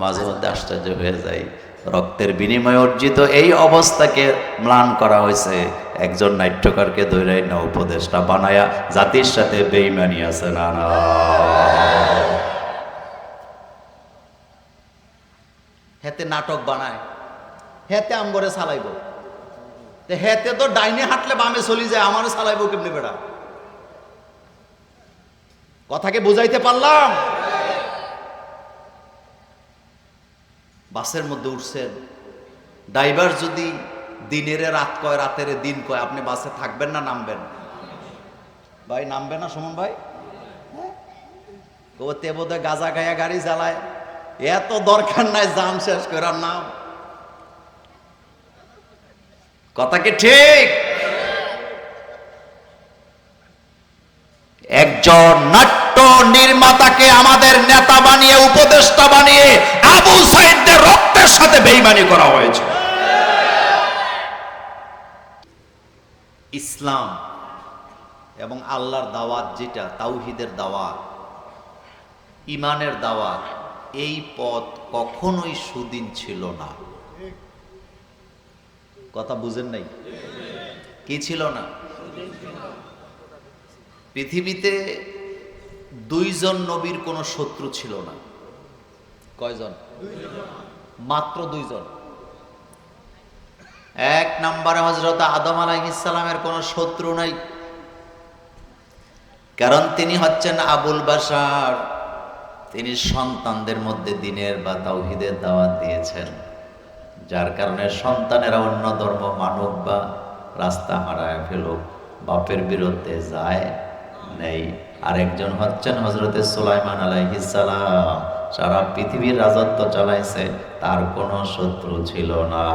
মাঝে মধ্যে আশ্চর্য হয়ে যায়, রক্তের বিনিময়ে অর্জিত এই অবস্থাকে ম্লান করা হয়েছে একজন নাট্যকারকে ধৈরাই না উপদেষ্টা বানায়া জাতির সাথে বেঈমানি আছে না না। হেতে নাটক বানায়, হেতে আমগরে চালাইব, হেতে তো ডাইনে হাঁটলে বামে চলি যায়, আমারও চালাইব কেমনি বেড়া? কথাকে বুঝাইতে পারলাম? বাসের মধ্যে উঠছেন, ড্রাইভার যদি দিনের রাত কয় রাতের দিন কয়, আপনি বাসে থাকবেন না নামবেন? ভাই নামবেন না সুমন ভাই? তে বোধহয় গাঁজা খাইয়া গাড়ি চালায়, এত দরকার নাই জাম শেষ করার নাম। কথা কি ঠিক? একজন নাট্য নির্মাতাকে আমাদের নেতা বানিয়ে উপদেষ্টা বানিয়ে আবু সাইদদের রক্তের সাথে বেঈমানি করা হয়েছে। ইসলাম এবং আল্লাহর দাওয়াত, যেটা তাওহীদের দাওয়াত, ইমানের দাওয়াত, এই পথ কখনোই সুদিন ছিল না। কথা বুঝেন নাই? কি ছিল না? পৃথিবীতে দুইজন নবীর কোনো শত্রু ছিল না। কয়জন? মাত্র দুইজন। এক নম্বরে হযরত আদম আলাইহিস সালামের কোনো শত্রু নাই, কারণ তিনি হচ্ছেন আবুল বাশার। তিনি সন্তানদের মধ্যে দ্বীনের বা তাওহীদের দাওয়াত দিয়েছেন, যার কারণে সন্তানেরা অন্য ধর্ম মানুক বা রাস্তা হারায় ফেলুক, বাপের বিরুদ্ধে যায় নেই। আরেকজন হচ্ছেন হযরতে সুলাইমান আলাইহিস সালাম, সারা পৃথিবীর রাজত্ব চালাইছে, তার কোনো শত্রু ছিল না।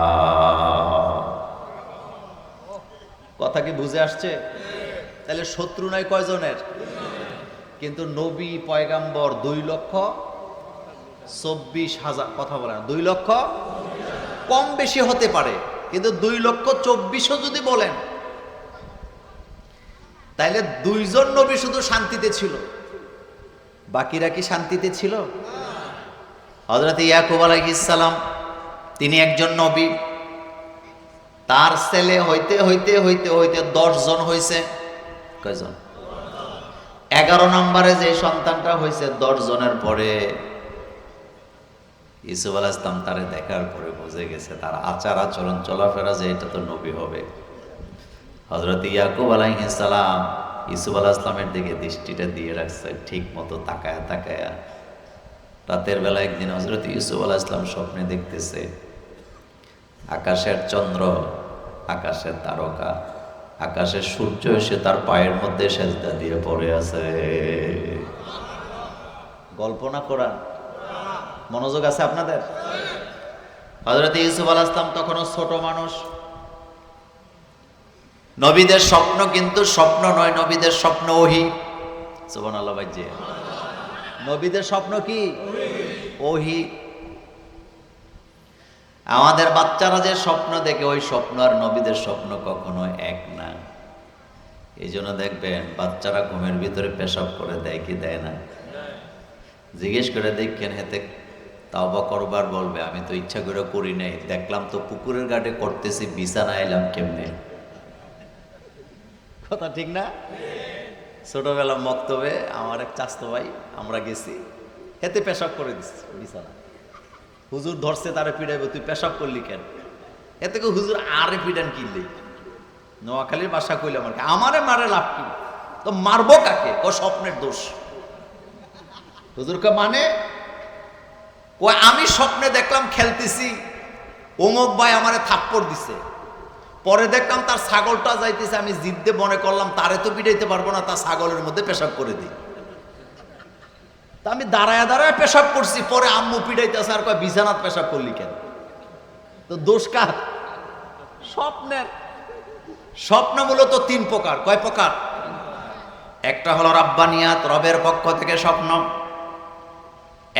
কথা কি বুঝে আসছে? তাহলে শত্রু নাই কয়জনের? কিন্তু নবী পয়গাম্বর 2,24,000। কথা বলেন 2 লক্ষ, কম বেশি হতে পারে, কিন্তু 2,24,000 যদি বলেন, তাইলে দুইজন নবী শুধু শান্তিতে ছিল, বাকিরা কি শান্তিতে ছিল? হযরত ইয়াকুব আলাইহিস সালাম, তিনি একজন নবী, তার ছেলে হইতে হইতে হইতে হইতে 10 জন হয়েছে। কয়জন? 11 নম্বরে যে সন্তানটা হয়েছে 10 জনের পরে, ইউসুফ আলাইহিস সালাম তারে দেখার পরে বুঝে গেছে তার আচার আচরণ চলাফেরা যে এটা তো নবী হবে। হযরত ইয়াকুব আলাইহিস সালাম ইউসুফ আলাইহিস সালামের দিকে দৃষ্টিটা দিয়ে রাখছে ঠিক মতো তাকায়া তাকায়া। রাতের বেলা একদিন হযরত ইউসুফ আলাইহিস সালাম স্বপ্নে দেখতেছে আকাশের চন্দ্র, আকাশের তারকা, আকাশের সূর্য এসে তার পায়ের মধ্যে সেজদা দিয়ে পড়ে আছে। গল্প না কোরআন? মনোযোগ আছে আপনাদের? হযরত ইউসুফ আলাইহিস সালাম তখনও ছোট মানুষ। নবীদের স্বপ্ন কিন্তু স্বপ্ন নয়, নবীদের স্বপ্ন ওহী। সুবহানাল্লাহ ভাইজি। নবীদের স্বপ্ন কি? ওহী। আমাদের বাচ্চারা যে স্বপ্ন দেখে, ওই স্বপ্ন আর নবীদের স্বপ্ন কখনো এক না। এই জন্য দেখবেন বাচ্চারা ঘুমের ভিতরে পেশাব করে দেয় কি দেয় না? জিজ্ঞেস করে দেখেন, হেতে তাওবা করবার বলবে আমি তো ইচ্ছা করে করি নাই, দেখলাম তো পুকুরের ঘাটে করতেছি, বিছানা এলাম কেমনে। কথা ঠিক না? ছোটবেলা মক্তবে আমার এক চাচতো ভাই, আমরা গেছি, হেতে পেশাব করে দিচ্ছে বিছানা। হুজুর ধরছে, তারে পিড়াইব, তুই পেশাব করলি কেন? এতে কেউ হুজুর আরে পিডান কিনলি। নোয়াখালীর বাসা কইলাম আর কি, আমারে মারে লাভ কি, তো মারবো কাকে? ও স্বপ্নের দোষ। হুজুরকে মানে কই আমি স্বপ্নে দেখলাম খেলতেছি, অমুক ভাই আমারে থাপ্পড় দিছে, পরে দেখলাম তার ছাগলটা যাইতেছে, আমি জিদ্দে মনে করলাম তারে তো পিটাইতে পারবো না, তার ছাগলের মধ্যে পেশাব করে দিই। তা আমি দাঁড়ায় দাঁড়ায় পেশাব করছি, পরে আম্মু পিটাইতেছে আর কয় বিছানাত পেশাব করলি কেন? তো দোষ কার? স্বপ্নের। স্বপ্ন মূলত 3 প্রকার। কয় প্রকার? একটা হলো রাব্বানিয়াত, রবের পক্ষ থেকে স্বপ্ন।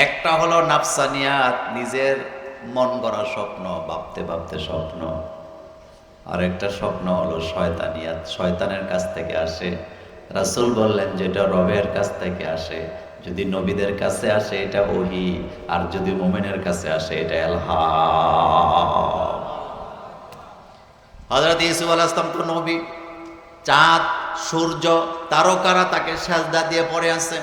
একটা হলো নাফসানিয়াত, নিজের মন গড়া স্বপ্ন, ভাবতে ভাবতে স্বপ্ন। আর একটা স্বপ্ন হলো শয়তানিয়াত, শয়তানের কাছ থেকে আসে। রাসূল বললেন যেটা রবের কাছ থেকে আসে, যদি নবীদের কাছে আসে এটা ওহী, আর যদি মুমিনের কাছে আসে এটা ইলহাম। হযরত ইউসুফ আলাইহিস সালাম তো নবী, চাঁদ সূর্য তারকারা তাকে সাজদা দিয়ে পড়ে আছে।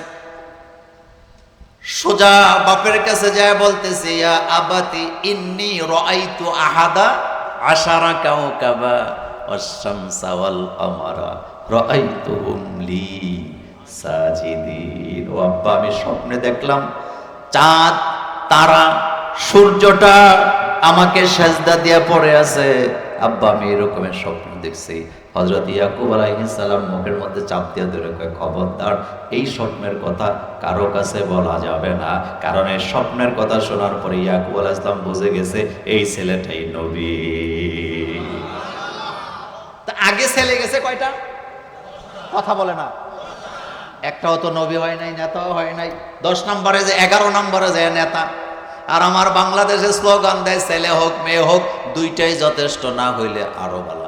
সোজা বাপের কাছে যায় বলতেছে, ইয়া আবাতি ইন্নী রাআইতু আহাদা আশারা কাওকাবা ওয়াশ-শামসা ওয়াল কমারা রাআইতুহুম লি সাজিদিন। ও আব্বা, আমি স্বপ্নে দেখলাম চাঁদ তারা সূর্যটা আমাকে সাজদা দিয়ে পড়ে আছে। আব্বা, আমি এরকমের স্বপ্ন দেখছি। হযরত ইয়াকুব আলাইহিস সালাম মুখের মধ্যে চাপ দিয়ে ধরে কয়, খবরদার, এই স্বপ্নের কথা কারো কাছে বলা যাবে না। কারণ এই স্বপ্নের কথা শোনার পরে ইয়াকুব আলাইহিস সালাম বুঝে গেছে এই ছেলেটাই নবী। তা আগে ছেলে গেছে কয়টা? কথা বলে না। একটাও তো নবী হয় নাই, নেতাও হয় নাই। 10 নম্বরে যে 11 নম্বরে যে নেতা। আর আমার বাংলাদেশে স্লোগান দেয় ছেলে হোক মেয়ে হোক দুইটাই যথেষ্ট, না হইলে আরো ভালো।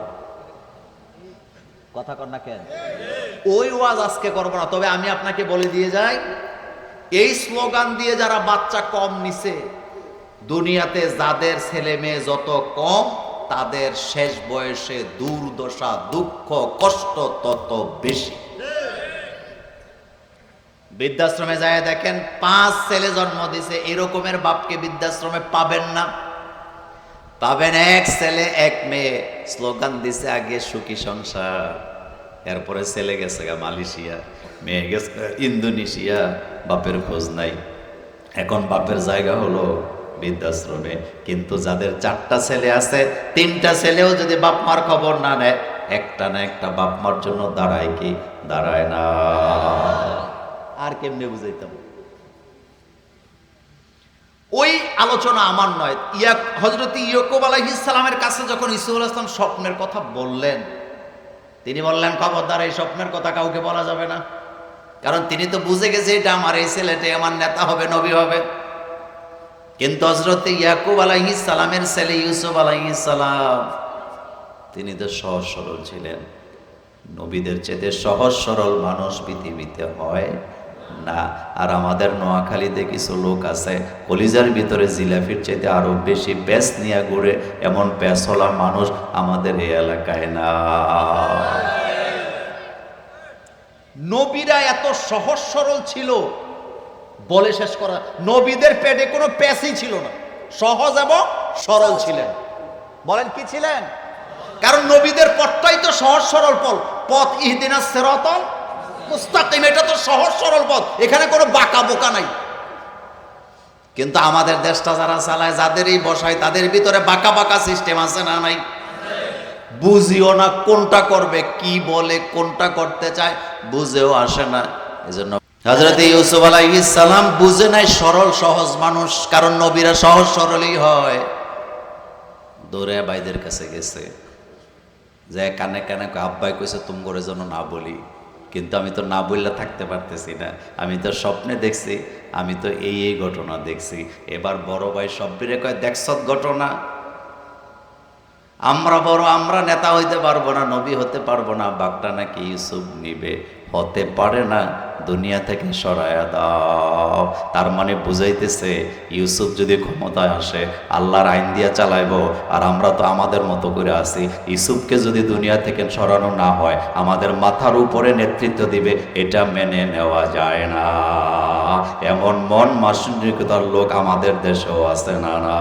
কথা কর না কেন? ওই ওয়াজ আজকে করবো না, তবে আমি আপনাকে বলে দিয়ে যাই, এই স্লোগান দিয়ে যারা বাচ্চা কম নিছে, দুনিয়াতে যাদের ছেলে মেয়ে যত কম তাদের শেষ বয়সে দুর্দশা দুঃখ কষ্ট তত বেশি। বৃদ্ধাশ্রমে যায় দেখেন, 5 ছেলে জন্ম দিছে, এরকমের বাপকে বৃদ্ধাশ্রমে পাবেন না। পাবেন 1 ছেলে 1 মেয়ে। স্লোগান দিছে আগে সুখী সংসার, এরপরে ছেলে গেছে মালয়েশিয়া, মেয়ে গেছে ইন্দোনেশিয়া, বাপের খোঁজ নাই। এখন বাপের জায়গা হলো বৃদ্ধাশ্রমে। কিন্তু যাদের 4টা ছেলে আছে, 3টা ছেলেও যদি বাপ মার খবর না নেয়, একটা না একটা বাপ মার জন্য দাঁড়ায় কি? দাঁড়ায় না। আর কেমনে বুঝাইতাম? ওই আলোচনা আমার নয়। হযরত ইয়াকুব আলাইহিস সালামের কাছে যখন ইউসুফ আলাইহিস সালাম স্বপ্নের কথা বললেন, তিনি বললেন, খবরদার, এই স্বপ্নের কথা কাউকে বলা যাবে না। কারণ তিনি তো বুঝে গেছে এটা আমার এই ছেলেটাই আমার নেতা হবে, নবী হবে। কিন্তু হযরত ইয়াকুব আলাইহিস সালামের ছেলে ইউসুফ আলাইহিস সালাম তিনি তো সহজ সরল ছিলেন। নবীদের চেয়ে সহজ সরল মানুষ পৃথিবীতে হয় না। আর আমাদের নোয়াখালীতে কিছু লোক আছে কলিজার ভিতরে জিলাপির চাইতে আরো বেশি প্যাঁচ নিয়ে ঘুরে, এমন প্যাঁচওয়ালা মানুষ আমাদের এই এলাকায় না। নবীরা এত সহজ সরল ছিল বলে শেষ করা। নবীদের পেটে কোনো প্যাঁচই ছিল না, সহজ এবং সরল ছিলেন। বলেন কি ছিলেন? কারণ নবীদের পথটাই তো সহজ সরল পথ। ইহদিনাস সিরাতাল মুস্তাকিম, এটা তো সহজ সরল পথ, এখানে কোনো বাঁকা বোকা নাই। কিন্তু আমাদের দেশটা যারা চালায়, যাদেরই বসায়, তাদের ভিতরে বাঁকা বাঁকা সিস্টেম আছে না নাই? বুঝিও না কোনটা করবে, কি বলে, কোনটা করতে চায় বুঝেও আসে না। এজন্য হযরত ইউসুফ আলাইহিস সালাম বুঝে নাই সরল সহজ মানুষ, কারণ নবীরা সহজ সরলই হয়। দৌড়ে ভাইদের কাছে গেছে, যে কানে কানে আব্বাই কইছে তুম করে যেন না বলি, কিন্তু আমি তো না বললে থাকতে পারতেছি না। আমি তো স্বপ্নে দেখছি, আমি তো এই ঘটনা দেখছি। এবার বড় ভাই সব্বিরে কয়, দেখছত ঘটনা? আমরা নেতা হইতে পারবো না, নবী হতে পারবো না, বাঘটা নাকি ইউসুফ নিবে। হতে পারে না, দুনিয়া থেকে সরায়া দাও। তার মানে বুঝাইতেছে ইউসুফ যদি ক্ষমতায় আসে আল্লাহর আইন দিয়া চালাইবো, আর আমরা তো আমাদের মতো করে আছি। ইউসুফকে যদি দুনিয়া থেকে সরানো না হয়, আমাদের মাথার উপরে নেতৃত্ব দিবে, এটা মেনে নেওয়া যায় না। এমন মন মানসিকতার লোক আমাদের দেশেও আছে না? না।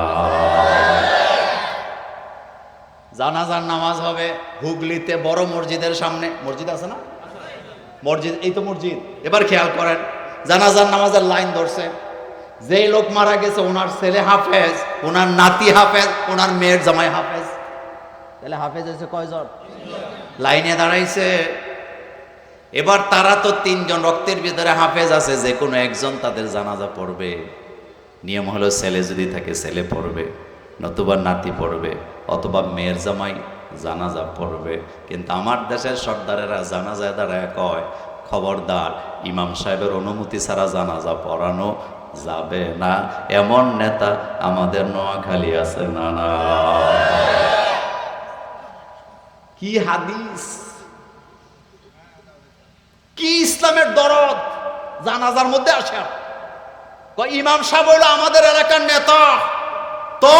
জানাজার নামাজ হবে হুগলিতে বড় মসজিদের সামনে। মসজিদ আছে না? মসজিদ, এই তো মসজিদ। এবার খেয়াল করেন, জানাজার নামাজের লাইন ধরছে। যেই লোক মারা গেছে ওনার ছেলে হাফেজ, ওনার নাতি হাফেজ, ওনার মেয়ের জামাই হাফেজ। তাহলে হাফেজ হয়েছে কয়জন? লাইনে দাঁড়াইছে। এবার তারা তো 3 জন রক্তের ভিতরে হাফেজ আছে, যে কোনো একজন তাদের জানাজা পড়বে। নিয়ম হলো ছেলে যদি থাকে ছেলে পড়বে, নতুবা নাতি পড়বে, অথবা মেয়ের জামাই জানাজা পড়বে। কিন্তু আমার দেশের সর্দারেরা জানাজায় দাঁড়ায় কয়, খবরদার, ইমাম সাহেবের অনুমতি ছাড়া জানাজা পড়ানো যাবে না। এমন নেতা আমাদের নোয়াখালী আছে না? না। কি হাদিস, কি ইসলামের দরদ! জানাজার মধ্যে আসে। ইমাম সাহেব হইলো আমাদের এলাকার নেতা, তো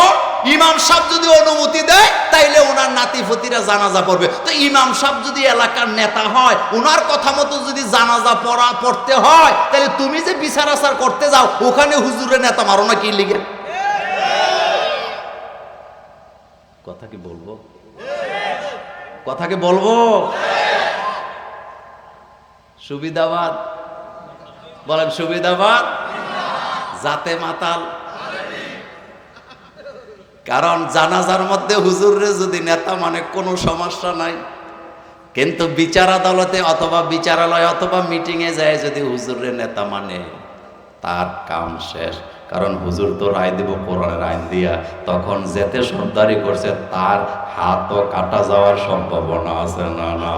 ইমাম সাহেব যদি অনুমতি দেয় তাইলে ওনার নাতিফতিরা জানাজা পড়বে। তো ইমাম সাহেব যদি এলাকার নেতা হয়, ওনার কথা মতো যদি জানাজা পড়তে হয়, তাহলে তুমি যে বিচার আচার করতে যাও ওখানে হুজুরের নেতা মারো না কি লিগে? কথা কি বলবো? কথা কি বলবো? সুবিধাবাদ বলেন, সুবিধাবাদ জাতে মাতাল। কারণ জানাজার মধ্যে হুজুররে যদি নেতা মানে কোনো সমস্যা নাই, কিন্তু বিচার আদালতে অথবা বিচারালয় অথবা মিটিংয়ে যায় যদি হুজুররে নেতা মানে, তার কাম শেষ। কারণ হুজুর তো রায় দিব কোরআনের আইন দিয়া, তখন যেতে সর্দারি করছে তার হাতও কাটা যাওয়ার সম্ভাবনা আছে না? না,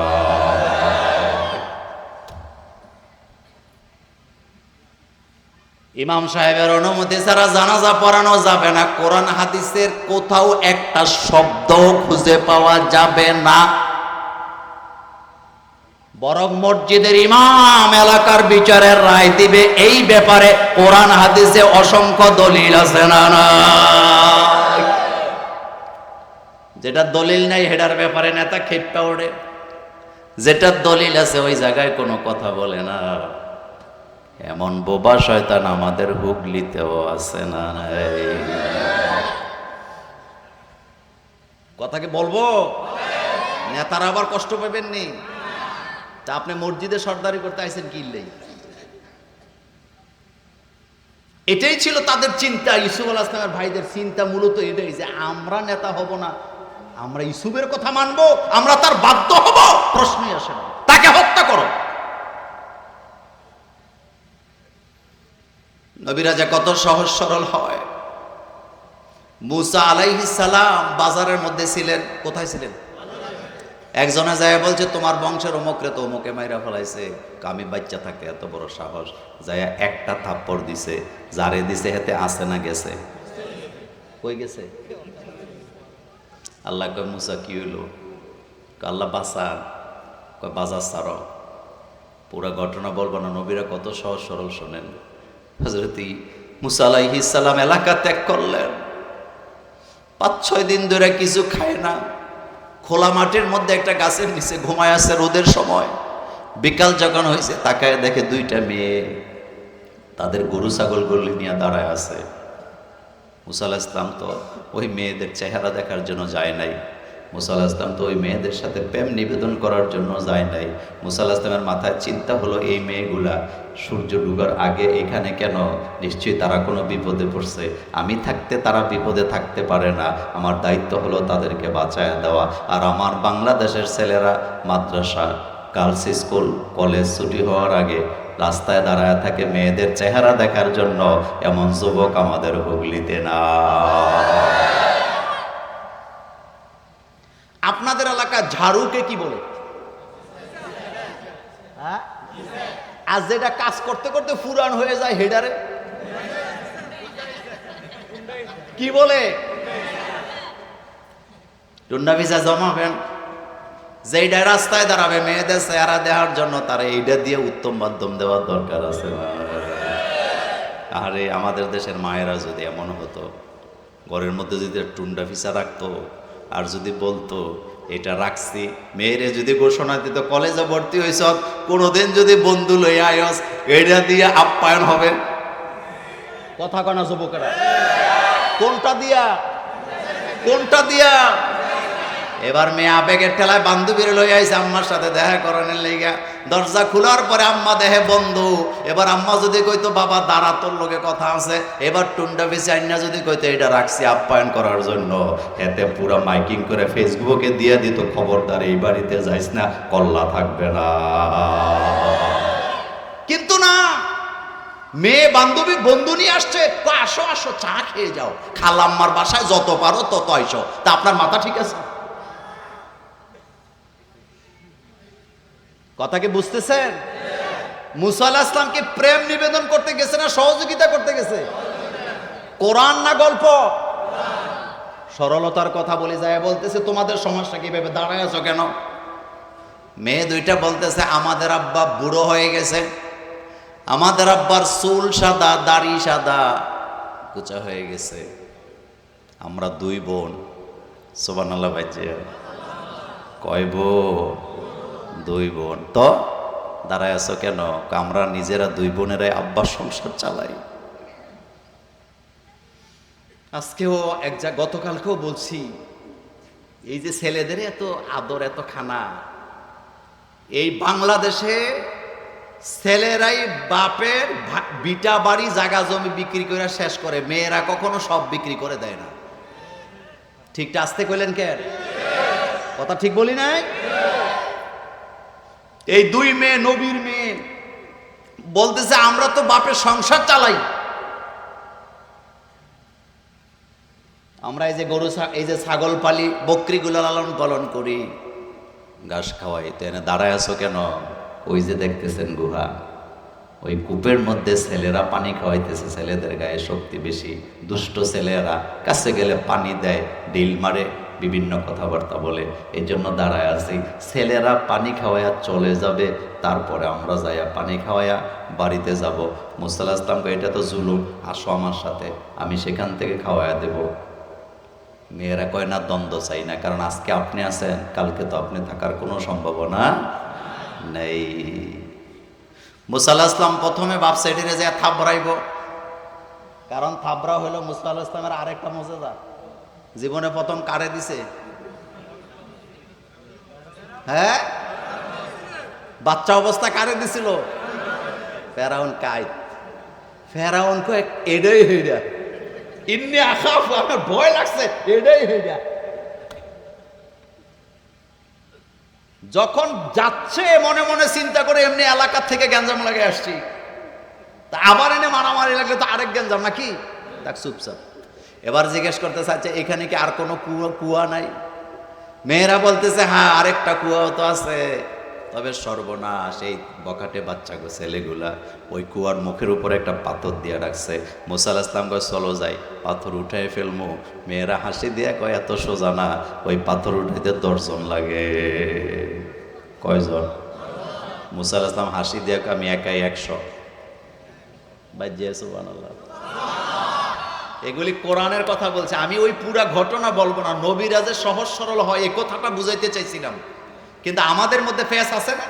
ইমাম সাহেবের অনুমতি ছাড়া জানাজা পড়ানো যাবে না। কোরআন হাদিসের কোথাও একটা শব্দ খুঁজে পাওয়া যাবে না। বরং মসজিদের ইমাম এলাকার বিচারের রায় দিবে, এই ব্যাপারে কোরআন হাদিসে অসংখ্য দলিল আছে না? যেটা দলিল নাই হেডার ব্যাপারে নেতা খেপা ওঠে, যেটা দলিল আছে ওই জায়গায় কোনো কথা বলে না। এমন বোবা শয়তান আমাদের হুগলিতেও আছে না? কথা কি বলবো? নেতারা আবার কষ্ট পাবেন নি। তা আপনি মসজিদে সর্দারি করতে আইছেন কি নেই? এটাই ছিল তাদের চিন্তা, ইউসুফ আলাইহিস সালামের ভাইদের চিন্তা মূলত এটাই যে আমরা নেতা হব না, আমরা ইউসুফের কথা মানবো, আমরা তার বাধ্য হব, প্রশ্নই আসে না। তাকে হত্যা করো। নবীরা যে কত সহজ সরল হয়। মুসা আলাইহিস সালাম বাজারের মধ্যে ছিলেন। কোথায় ছিলেন? একজনে যায় বলছে তোমার বংশের অমুকরে তো অমুকে মাইরা ফেলাইছে। আমি বাচ্চা থাকে এত বড় সাহস, যায় একটা থাপ্পড় দিছে। যারে দিছে হেতে আসে না গেছে? কই গেছে? আল্লাহ কয় মুসা কি হইল? আল্লাহ বাঁচান। কয় বাজার সারো, পুরা ঘটনা বলবো না। নবীরা কত সহজ সরল শোনেন। হযরত মুসা আলাইহিস সালাম এলাকা ত্যাগ করলেন। ৫-৬ দিন ধরে কিছু খায় না, খোলা মাঠের মধ্যে একটা গাছের নিচে ঘুমায় আছে রোদের সময়। বিকাল যখন হয়েছে তাকায় দেখে 2টা মেয়ে তাদের গরু ছাগল গলি নিয়ে দাঁড়ায় আছে। মুসা আলাইহিস সালাম তো ওই মেয়েদের চেহারা দেখার জন্য যায় নাই। মুসা আলাইহিস সালাম তো ওই মেয়েদের সাথে প্রেম নিবেদন করার জন্য যায় নাই। মুসা আলাইহিস সালামের মাথায় চিন্তা হলো এই মেয়েগুলা সূর্য ডুবার আগে এখানে কেন? নিশ্চয়ই তারা কোনো বিপদে পড়ছে। আমি থাকতে তারা বিপদে থাকতে পারে না। আমার দায়িত্ব হলো তাদেরকে বাঁচায় দেওয়া। আর আমার বাংলাদেশের ছেলেরা মাদ্রাসা, গার্লস স্কুল, কলেজ ছুটি হওয়ার আগে রাস্তায় দাঁড়ায় থাকে মেয়েদের চেহারা দেখার জন্য। এমন যুবক আমাদের হুগলিতে না। আপনাদের এলাকা ঝাড়ুকে কি বলে? হ্যাঁ, আর যেটা কাজ করতে করতে ফুরান হয়ে যায় হেডারে কি বলে? টুন্ডা ভিজা জমাবেন। যেইটা রাস্তায় দাঁড়াবে মেয়েদের চেহারা দেওয়ার জন্য, তার এইটা দিয়ে উত্তম মাধ্যম দেওয়ার দরকার আছে। আরে আমাদের দেশের মায়েরা যদি এমন হতো, ঘরের মধ্যে যদি টুন্ডা ভিসা রাখতো, আর যদি বলতো এটা রাখছি, মেয়েরে যদি ঘোষণা দিত কলেজে ভর্তি হয়েছ, কোনোদিন যদি বন্ধু লই আয়স, এটা দিয়ে আপ্যায়ন হবে। কথা কনা যুবকেরা, কোনটা দিয়া? কোনটা দিয়া? এবার মেয়ে আবেগের ঠেলায় বান্ধবীর লই আইছে আম্মার সাথে দেখা করানোর লেগা। দরজা খোলার পরে আম্মা দেহে বন্ধু। এবার আম্মা যদি কইতো বাবা দাঁড়া তোর লোকে কথা আছে, এবার টুন্ডা বেশি আইনা যদি কইতো এটা রাখছি আপ্যায়ন করার জন্য, এতে পুরো মাইকিং করে ফেসবুকে দিয়ে দিত, খবরদার এই বাড়িতে যাইস না, কল্লা থাকবে না। কিন্তু না, মেয়ে বান্ধবী বন্ধু নিয়ে আসছে, তো আসো আসো চা খেয়ে যাও, খালাম্মার বাসায় যত পারো তত আইসো। তা আপনার মাথা ঠিক আছে? কথা কি বুঝতেছেন? মুসা আলাইহিস সালামকে প্রেম নিবেদন করতে গেছে না সহযোগিতা করতে গেছে? কোরআন না গল্প? সরলতার কথা বলে যায় বলতেছে তোমাদের সমস্যা কি, ভেবে দাঁড়ায় আছো কেন? মেয়ে 2টা বলতেছে আমাদের আব্বা বুড়ো হয়ে গেছে, আমাদের আব্বার চুল সাদা, দাড়ি সাদা, কুচা হয়ে গেছে। আমরা 2 বোন। সুবহানাল্লাহ ভাইজি। কয় বোন? 2 বোন। তো দাঁড়ায় আছো কেন? আমরা নিজেরা 2 বোনেরাই আব্বার সংসার চালাই। আজকেও গতকালকেও বলছি, এই যে ছেলেদের এত আদর, এত খানা, এই বাংলাদেশে ছেলেরাই বাপের বিটা বাড়ি জায়গা জমি বিক্রি করে শেষ করে, মেয়েরা কখনো সব বিক্রি করে দেয় না। ঠিকটা আসতে কইলেন কেন? কথা ঠিক বলি নাই? এই 2 মেয়ে, নবীর মেয়ে বলতেছে আমরা তো বাপের সংসার চালাই। আমরা এই যে গরু, এই যে ছাগল পালি, বকরিগুলো লালন পালন করি, ঘাস খাওয়াই। তো এনে দাঁড়ায় আছো কেন? ওই যে দেখতেছেন গুহা, ওই কূপের মধ্যে ছেলেরা পানি খাওয়াইতেছে। ছেলেদের গায়ে শক্তি বেশি, দুষ্ট ছেলেরা কাছে গেলে পানি দেয়, ডিল মারে, বিভিন্ন কথাবার্তা বলে। এই জন্য দাঁড়ায় আছি। ছেলেরা পানি খাওয়াইয়া চলে যাবে, তারপরে আমরা যাইয়া পানি খাওয়াইয়া বাড়িতে যাব। মুসা আলাইহিস সালামকে এটা তো জুলুম, আসো আমার সাথে, আমি সেখান থেকে খাওয়াইয়া দেব। মেয়েরা কয় না, দ্বন্দ্ব চাই না, কারণ আজকে আপনি আছেন, কালকে তো আপনি থাকার কোনো সম্ভাবনা নেই। মুসা আলাইহিস সালাম প্রথমে বাপ সাইডে যায় থাবড়াইব, কারণ থাবড়া হলো মুসা আলাইহিস সালামের আরেকটা মুজিজা। জীবনে প্রথম কারে দিছে? হ্যাঁ, বাচ্চা অবস্থা কারে দিছিল? ফেরাউন কাইত। ফেরাউন কয় এডাই হইরা, ইন্নী আখাফ, আমার ভয় লাগছে, এডাই হইরা। যখন যাচ্ছে মনে মনে চিন্তা করে এমনি এলাকা থেকে গ্যাঞ্জাম লাগে আসছি, তা আবার এনে মারামারি লাগলে তো আরেক গ্যাঞ্জাম নাকি? তাক চুপচাপ। এবার জিজ্ঞেস করতে চাচ্ছে এখানে কি আর কোনো কুয়া নাই? মেয়েরা বলতেছে হ্যাঁ, আরেকটা কুয়াও তো আছে, তবে সর্বনাশ, এই বকাটে বাচ্চা গো ছেলেগুলা ওই কুয়ার মুখের উপরে একটা পাথর দিয়ে রাখছে। মুসা আলাইহিস সালাম কয় চলো যাই, পাথর উঠাই ফেলমু। মেয়েরা হাসি দিয়ে কয় এত সোজা না, ওই পাথর উঠাইতে 10 জন লাগে। কয়জন? মুসা আলাইহিস সালাম হাসি দিয়ে আমি একাই 100। বাজিয়ে সুবহানাল্লাহ। এগুলি কোরআনের কথা বলছে, আমি ওই পুরা ঘটনা বলবো না। নবীরা যে সহজ সরল হয় এই কথাটা বুঝাইতে চাইছিলাম, কিন্তু আমাদের মধ্যে ফেস আছে না?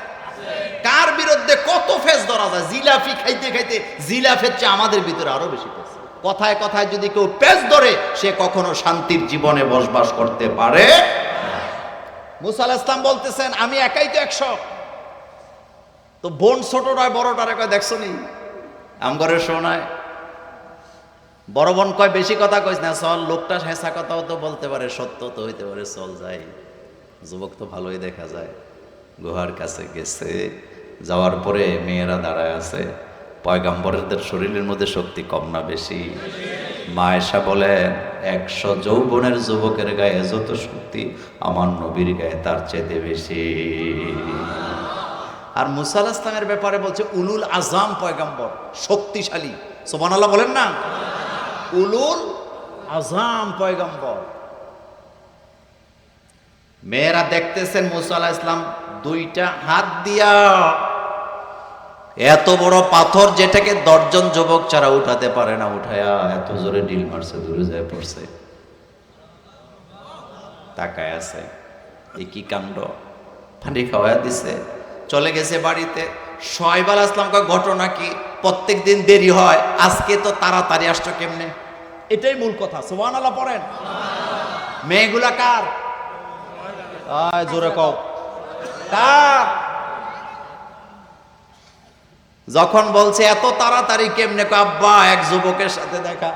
কার বিরুদ্ধে কত ফেস ধরা যায়? জিলাপি খাইতে খাইতে জিলাফের চেয়ে আমাদের ভিতরে আরো বেশি ফেস। কথায় কথায় যদি কেউ পেস ধরে, সে কখনো শান্তির জীবনে বসবাস করতে পারে। মুসা আলাইহিস সালাম বলতেছেন আমি একাই তো 100। তো বোন ছোটরা বড়টারে কয় দেখছো নি আমগরের শোনায়? বড় বোন কয় বেশি কথা কইস না, চল। লোকটা হেসা কথাও তো বলতে পারে, সত্য তো হইতে পারে, চল যাই। যুবক তো ভালোই দেখা যায়। গুহার কাছে গেছে, যাওয়ার পরে মেয়েরা দাঁড়ায় আছে। পয়গাম্বরদের শরীরের মধ্যে শক্তি কম না বেশি? মা আয়েশা বলেন 100 যৌবনের যুবকের গায়ে যত শক্তি, আমার নবীর গায়ে তার চেয়ে বেশি। আর মুসা আলাইহিস সালামের ব্যাপারে বলছে উলুল আজম পয়গাম্বর, শক্তিশালী। সুবহানাল্লাহ বলেন না? উলুল আজম পয়গাম্বর। মেয়েরা দেখতেছেন মুসা আলাইহিস সালাম 2টা হাত দিয়া এত বড় পাথর, যেটাকে 10 জন যুবক ছাড়া উঠাতে পারে না, উঠায়া এত জোরে ডিল মারছে, দূরে যায় পড়ছে। তাকায় আছে, এই কি কাণ্ড! পানি খাওয়ায়া দিছে, চলে গেছে বাড়িতে। শুআয়ব আলাইহিস সালাম কয় ঘটনা কি? প্রত্যেক দিন দেরি হয়, আজকে তো তাড়াতাড়ি আসছো কেমনে? এটাই মূল কথা। সুবহানাল্লাহ পড়েন। মেয়েগুলা কার? আয় জোরে কও, কার? যখন বলছে এত তাড়াতাড়ি কেমনে, আব্বা এক যুবকের সাথে দেখা।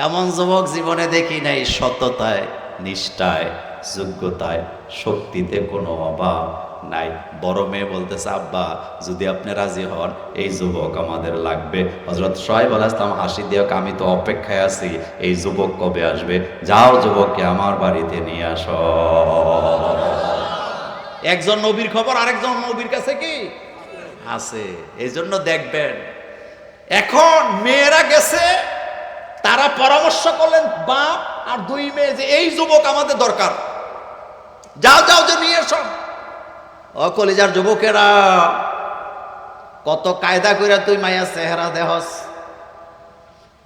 এমন যুবক জীবনে দেখি নাই, সততায়, নিষ্ঠায়, যোগ্যতায়, শক্তিতে কোনো অভাব নাই। বড় মেয়ে বলতেছে আব্বা যদি আপনি রাজি হন, এই যুবক আমাদের লাগবে। হযরত শুআয়ব আলাইহিস সালাম হাসি দিয়ে আমি তো অপেক্ষায় আছি, এই যুবক কবে আসবে? যাও যুবককে আমার বাড়িতে নিয়ে আসো। একজন নবীর খবর আরেকজন নবীর কাছে কি আছে, এই জন্য দেখবেন। এখন মেয়েরা গেছে, তারা পরামর্শ করলেন বাপ আর 2 মেয়ে যে এই যুবক আমাদের দরকার, যাও যাও যে নিয়ে এসো। ও কলিজার যুবকেরা, কত কায়দা করে তুই মায়া চেহারা দেহস,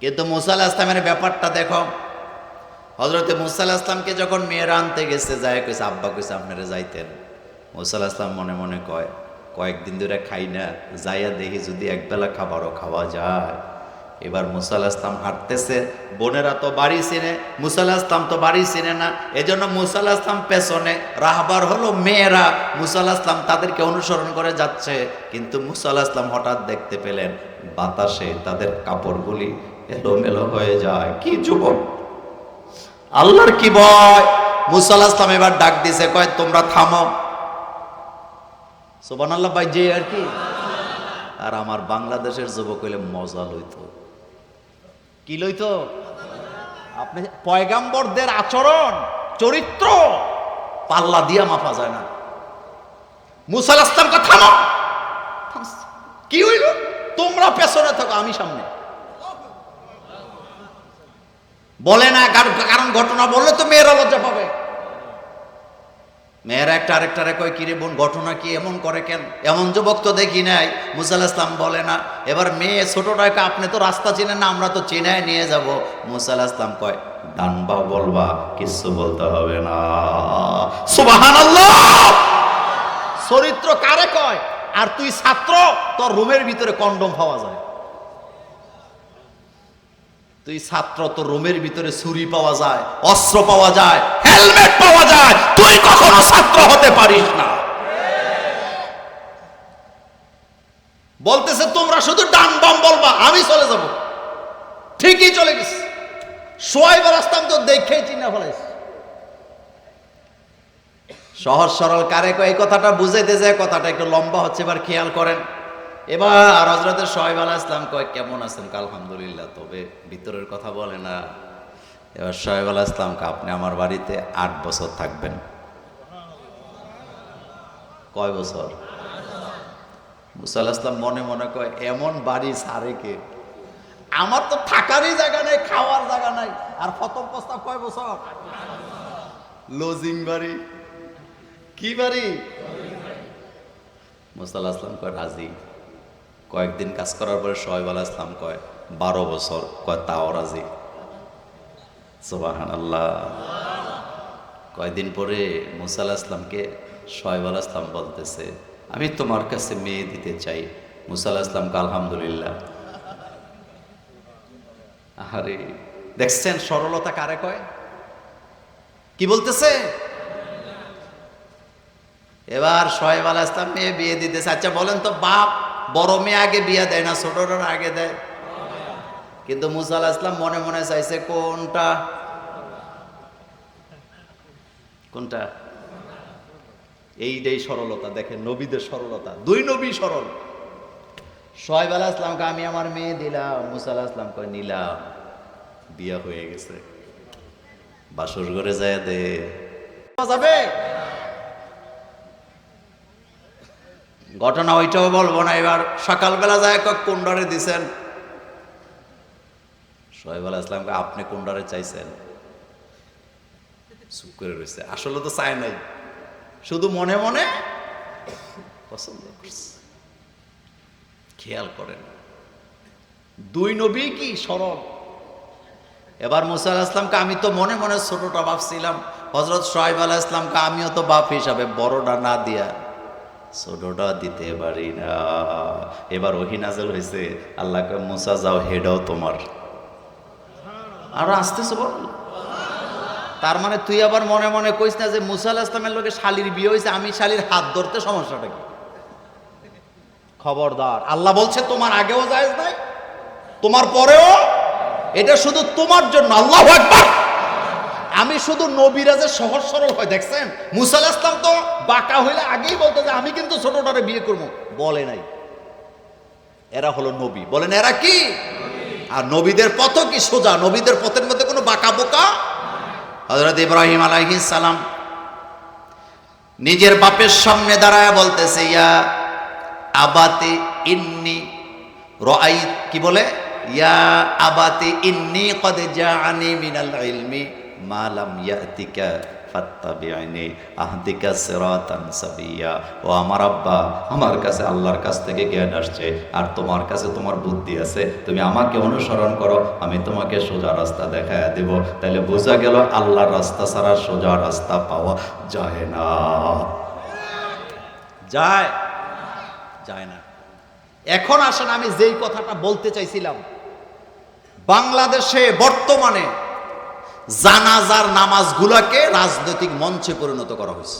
কিন্তু মুসা আলাইহিস সালামের ব্যাপারটা দেখো। হযরতে মুসা আলাইহিস সালামকে যখন মেয়েরা আনতে গেছে, যায় কইছে আব্বা কইছে আপনারা যাইতেন। মুসা আলাইহিস সালাম মনে মনে কয় কয়েকদিন ধরে খাই না, যাইয়া দেখি যদি একবেলা খাবারও খাওয়া যায়। এবার মুসা আলাইহিস সালাম হাঁটতেছে, বোনেরা তো বাড়ি চিনে, মুসা আলাইহিস সালাম তো বাড়ি চিনে না, এজন্য মুসা আলাইহিস সালাম পেছনে, রাহবার হলো মেয়েরা। মুসা আলাইহিস সালাম তাদেরকে অনুসরণ করে যাচ্ছে, কিন্তু মুসা আলাইহিস সালাম হঠাৎ দেখতে পেলেন বাতাসে তাদের কাপড়গুলি এলোমেলো হয়ে যায়। কি যুবক, আল্লাহর কি ভয়! মুসা আলাইহিস সালাম এবার ডাক দিছে, কয় তোমরা থামো। সুবহানাল্লাহ ভাই, যে আর কি। আর আমার বাংলাদেশের যুবক হইলে মজা লইতো। কি লইতো? আপনি পয়গাম্বরদের আচরণ চরিত্র পাল্লা দিয়া মাপা যায় না। মুসা আলাইহিস সালাম কে থামো। কি হইল? তোমরা পেছনে থাকো, আমি সামনে। বলে না, কারণ ঘটনা বললে তো মেয়েরা লজ্জা পাবে। মেয়েরা একটা আরেকটারে কয় কিরে বোন ঘটনা কি, এমন করে কেন? এমন যুবক তো দেখি নাই। মুসা আলাইহিস সালাম বলে না। এবার মেয়ে ছোটটাকে, আপনি তো রাস্তা চিনেন না, আমরা তো চিনায় নিয়ে যাব। মুসা আলাইহিস সালাম কয় ডানবা বলবা, কিছু বলতে হবে না। সুবহানাল্লাহ! চরিত্র কারে কয়? আর তুই ছাত্র, তোর রুমের ভিতরে কন্ডম পাওয়া যায়। তুই ছাত্র, তোর রুমের ভিতরে ছুরি পাওয়া যায়, অস্ত্র পাওয়া যায়, হেলমেট পাওয়া যায়। তুই কখনো ছাত্র হতে পারিস না। বলতেছে তোমরা শুধু ডান বাম বলবা, আমি চলে যাব। ঠিকই চলে গেছে। শুআয়ব আলাইহিস সালাম তো দেখেই চিন্তা ফেলাইছে। সহজ সরল কারে কয় এই কথাটা বুঝাইতে যায়, কথাটা একটু লম্বা হচ্ছে, এবার খেয়াল করেন। এবার হযরতে শুআয়ব আলাইহিস সালাম কয় কেমন আছেন? আলহামদুলিল্লাহ, তবে ভিতরের কথা বলে না। এবার শুআয়ব আলাইহিস সালাম কয় আপনি আমার বাড়িতে 8 বছর থাকবেন। কয় বছর? মুসা আলাইহিস সালাম মনে মনে কয় এমন বাড়ি ছাড়ে কে? আমার তো থাকারই জায়গা নাই, খাওয়ার জায়গা নাই, আর প্রথম প্রস্তাব কয় বছর? লজিং বাড়ি। কি বাড়ি? মুসা আলাইহিস সালাম কয় রাজি। কয়েকদিন কাজ করার পরে শুআয়ব আলাইহিস সালাম কয় 12 বছর। কয় তাও রাজি। সুবহানাল্লাহ। কয়েকদিন পরে মুসা আলাইহিস সালামকে শুআয়ব আলাইহিস সালাম বলতেছে আমি তোমার কাছে মেয়ে দিতে চাই। মুসা আলাইহিস সালাম কয় আলহামদুলিল্লাহ। আরে দেখছেন সরলতা কারে কয়? কি বলতেছে? এবার শুআয়ব আলাইহিস সালাম মেয়ে বিয়ে দিতেছে। আচ্ছা বলেন তো, বাপ বড় মেয়ে আগে বিয়ে দেয় না ছোটটা আগে দেয়? কিন্তু মুসা আলাইহিস সালাম মনে মনে চাইছে কোনটা? কোনটা? এইটাই সরলতা। দেখেন নবীদের সরলতা, দুই নবী সরল। শুআয়ব আলাইহিস সালামকে আমি আমার মেয়ে দিলাম। মুসা আলাইহিস সালাম কয় নিলাম। বিয়ে হয়ে গেছে, বাসর ঘরে যায় দে যাবে। ঘটনা ওইটাও বলবো না। এবার সকালবেলা যায় কোন্ডারে দিছেন। শুআয়ব আলাইহিস সালামকে আপনি কোন্ডারে চাইছেন? চুপ করে রয়েছে। আসলে তো চায় নাই, শুধু মনে মনে পছন্দ করছে। খেয়াল করেন দুই নবী কি সরল। এবার মুসা আলাইহিস সালামকে আমি তো মনে মনে ছোটটা ভাবছিলাম। হযরত শুআয়ব আলাইহিস সালামকে আমিও তো বাপ হিসাবে বড়টা না দিয়া ছোটটা দিতে পারি না। এবার ওহী নাযিল হয়েছে, আল্লাহকে মুসা যাও হেডাও তোমার। আর আসতেছে বল। তার মানে তুই আবার মনে মনে কইস না যে মুসা আলাইহিস সালামের লগে শালির বিয়ে হয়েছে, আমি শালির হাত ধরতে সমস্যাটা কি? খবরদার, আল্লাহ বলছে তোমার আগেও জায়েজ নাই, তোমার পরেও। এটা শুধু তোমার জন্য। আল্লাহু আকবার। আমি শুধু নবীরা যে সহজ সরল হয় দেখছেন। মুসা আলাইহিস সালাম তো বাঁকা হইলে আগেই বলতো যে আমি কিন্তু ছোটটারে বিয়ে করবো, বলে নাই। এরা হলো নবী। বলেন এরা কি? আর নবীদের পথ কি সোজা? নবীদের পথের মধ্যে কোনো বাঁকা বোকা। হযরত ইব্রাহিম আলাইহিস সালাম নিজের বাপের সামনে দাঁড়ায় বলতেছে ইয়া আবাতি ইন্নী রাআই, কি বলে? ইয়া আবাতি ইন্নী ক্বাদ জাআনি মিনাল ইলমি মা লাম ইয়াতিকা ফাত্তাবি'নি আহদিকা সিরাতান সাবিয়্যা। ও আমার আব্বা, আমার কাছে আল্লাহর কাছ থেকে জ্ঞান আসছে, আর তোমার কাছে তোমার বুদ্ধি আছে, তুমি আমাকে অনুসরণ করো, আমি তোমাকে সোজা রাস্তা দেখায় দেব। তাহলে বোঝা গেল আল্লাহর রাস্তা ছাড়া সোজা রাস্তা পাওয়া যায় না। যায় যায় না। এখন আসেন, আমি যেই কথাটা বলতে চাইছিলাম, বাংলাদেশে বর্তমানে জানাজার নামাজগুলোকে রাজনৈতিক মঞ্চে পরিণত করা হয়েছে।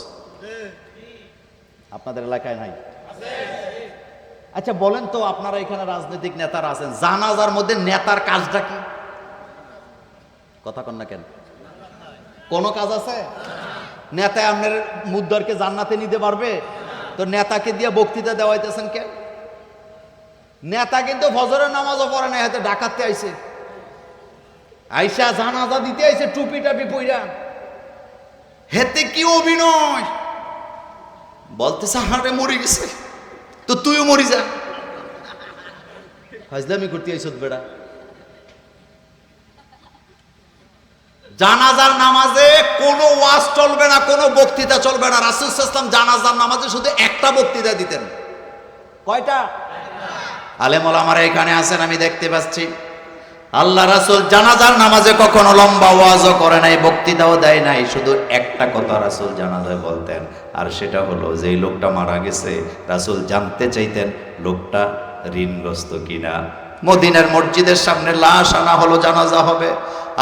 আপনাদের এলাকায় নাই? আচ্ছা বলেন তো, আপনারা এখানে রাজনৈতিক নেতারা আছেন, জানাজার মধ্যে নেতার কাজটা কি? কথা কন না কেন? কোনো কাজ আছে? নেতা আপনার মুদ্দারকে জান্নাতে নিতে পারবে? তো নেতাকে দিয়ে বক্তৃতা দেওয়াইতেছেন কেন? নেতা কিন্তু ফজরের নামাজও পড়ে না, হাতে ডাকাতে আইছে, আইসা জানাজা দিতে আইছে টুপি টাপি পইরা, হেতে কি অভিনয়! বলতেছে আরে মরে গেছে, তো তুইও মরি যা। ফাজলামি করতে আইছত বেড়া। জানাজার নামাজে কোনো ওয়াজ চলবে না, কোনো বক্তৃতা চলবে না। রাসূল সাল্লাল্লাহু আলাইহি ওয়াসাল্লাম জানাজার নামাজে শুধু একটা বক্তৃতা দিতেন। কয়টা? আলেম ওলামারা এখানে আছেন, আমি দেখতে পাচ্ছি। আল্লাহ রাসূল জানাজার নামাজে কখনো লম্বা ওয়াজও করে নাই, বক্তৃতাও দেয় নাই, শুধু একটা কথা রাসূল জানাজায় বলতেন, আর সেটা হলো যেই লোকটা মারা গেছে রাসূল জানতে চাইতেন লোকটা ঋণগ্রস্ত কিনা। মদিনার মসজিদের সামনে লাশ আনা হলো, জানাজা হবে।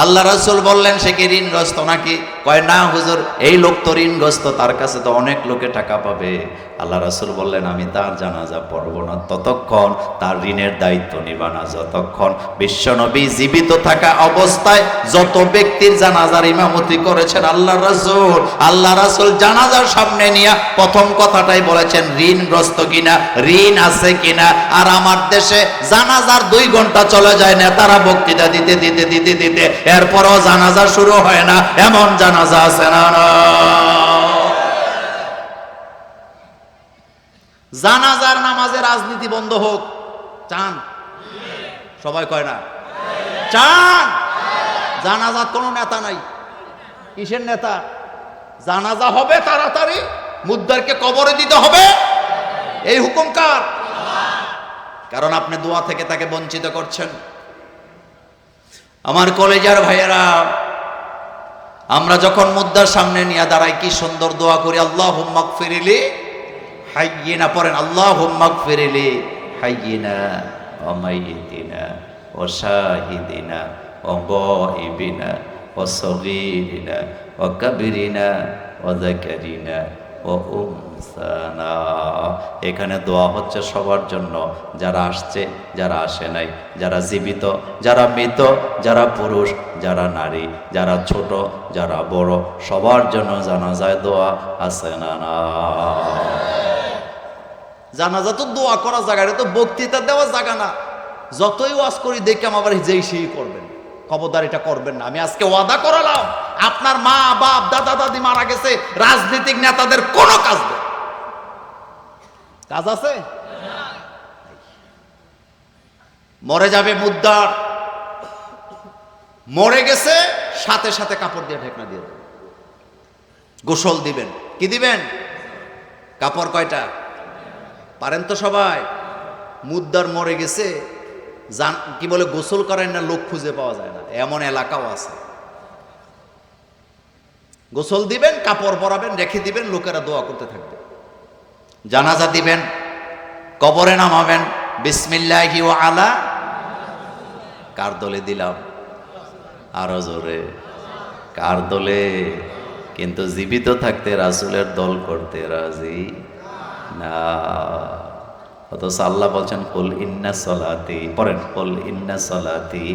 আল্লাহ রাসূল বললেন সে কি ঋণগ্রস্ত নাকি? কয় না হুজুর, এই লোক তো ঋণগ্রস্ত, তার কাছে তো অনেক লোকে টাকা পাবে। আল্লাহ রাসূল বললেন আমি তার জানাজা পড়ব না ততক্ষণ, তার ঋণের দায়িত্ব নিবা না যতক্ষণ। বিশ্বনবী জীবিত থাকা অবস্থায় যত ব্যক্তির জানাজার ইমামতি করেছেন আল্লাহ রাসূল জানাজার সামনে নিয়ে প্রথম কথাটাই বলেছেন ঋণগ্রস্ত কিনা, ঋণ আছে কিনা। আর আমার দেশে জানাজার 2 ঘন্টা চলে যায়, নেতারা বক্তৃতা দিতে দিতে দিতে দিতে এরপরও জানাজা শুরু হয় না, এমন জানাজা আছে না? জানাজার নামাজে রাজনীতি বন্ধ হোক চান? সবাই কয় না চান? জানাজার কোনো নেতা নাই। কিসের নেতা? জানাজা হবে তাড়াতাড়ি, মুদ্দারকে কবরে দিতে হবে, এই হুকুম কার? কারণ আপনি দোয়া থেকে তাকে বঞ্চিত করছেন। আমার কলেজার ভাইয়েরা, আমরা যখন মুদ্দার সামনে নিয়ে দাঁড়াই কি সুন্দর দোয়া করি, আল্লাহুম্মা গফিরলি হাইয়িনা, পড়েন আল্লাহুম্মা গফিরলি হাইয়িনা ওয়া মাইয়িতিনা ওয়া শাহিদিনা ওয়া গায়িবিনা ওয়া সগীরিনা ওয়া কাবীরিনা ওয়া যাকারিনা ও উনসানা। এখানে দোয়া হচ্ছে সবার জন্য, যারা আসছে, যারা আসে নাই, যারা জীবিত, যারা মৃত, যারা পুরুষ, যারা নারী, যারা ছোট, যারা বড়, সবার জন্য জানাজায় দোয়া আছে না? না, জানাজা তো দোয়া করা জায়গা, এটা তো বক্তৃতা দেওয়া জায়গা না। যতই ওয়াজ করি দেখলাম আবার যেই সেই করবেন, খবরদার এটা করবেন না। আমি আজকে ওয়াদা করালাম, আপনার মা বাপ দাদা দাদি মারা গেছে, রাজনৈতিক নেতাদের কোনো কাজ নেই। কাজ আছে? মরে যাবে মুদ্দার, মরে গেছে সাথে সাথে কাপড় দিয়ে ঢেকনা দিয়ে দেবেন, গোসল দিবেন। কি দিবেন? কাপড় কয়টা পারেন তো সবাই? মুদ্দার মরে গেছে, কি বলে গোসল করেন না, লোক খুঁজে পাওয়া যায় না, এমন এলাকাও আছে। গোসল দিবেন, কাপড় পরাবেন, রেখে দিবেন, লোকেরা দোয়া করতে থাকবে। জানাজা দিবেন, কবরে নামাবেন, বিসমিল্লাহি ওয়া আলা, কার দলে দিলাম? আরো জোরে, কার দলে? কিন্তু জীবিত থাকতে রাসূলের দল করতে রাজি না। অথচ আল্লাহ বলছেন কুল ইন্না সলাতি, পড়েন কুল ইন্না সলাতি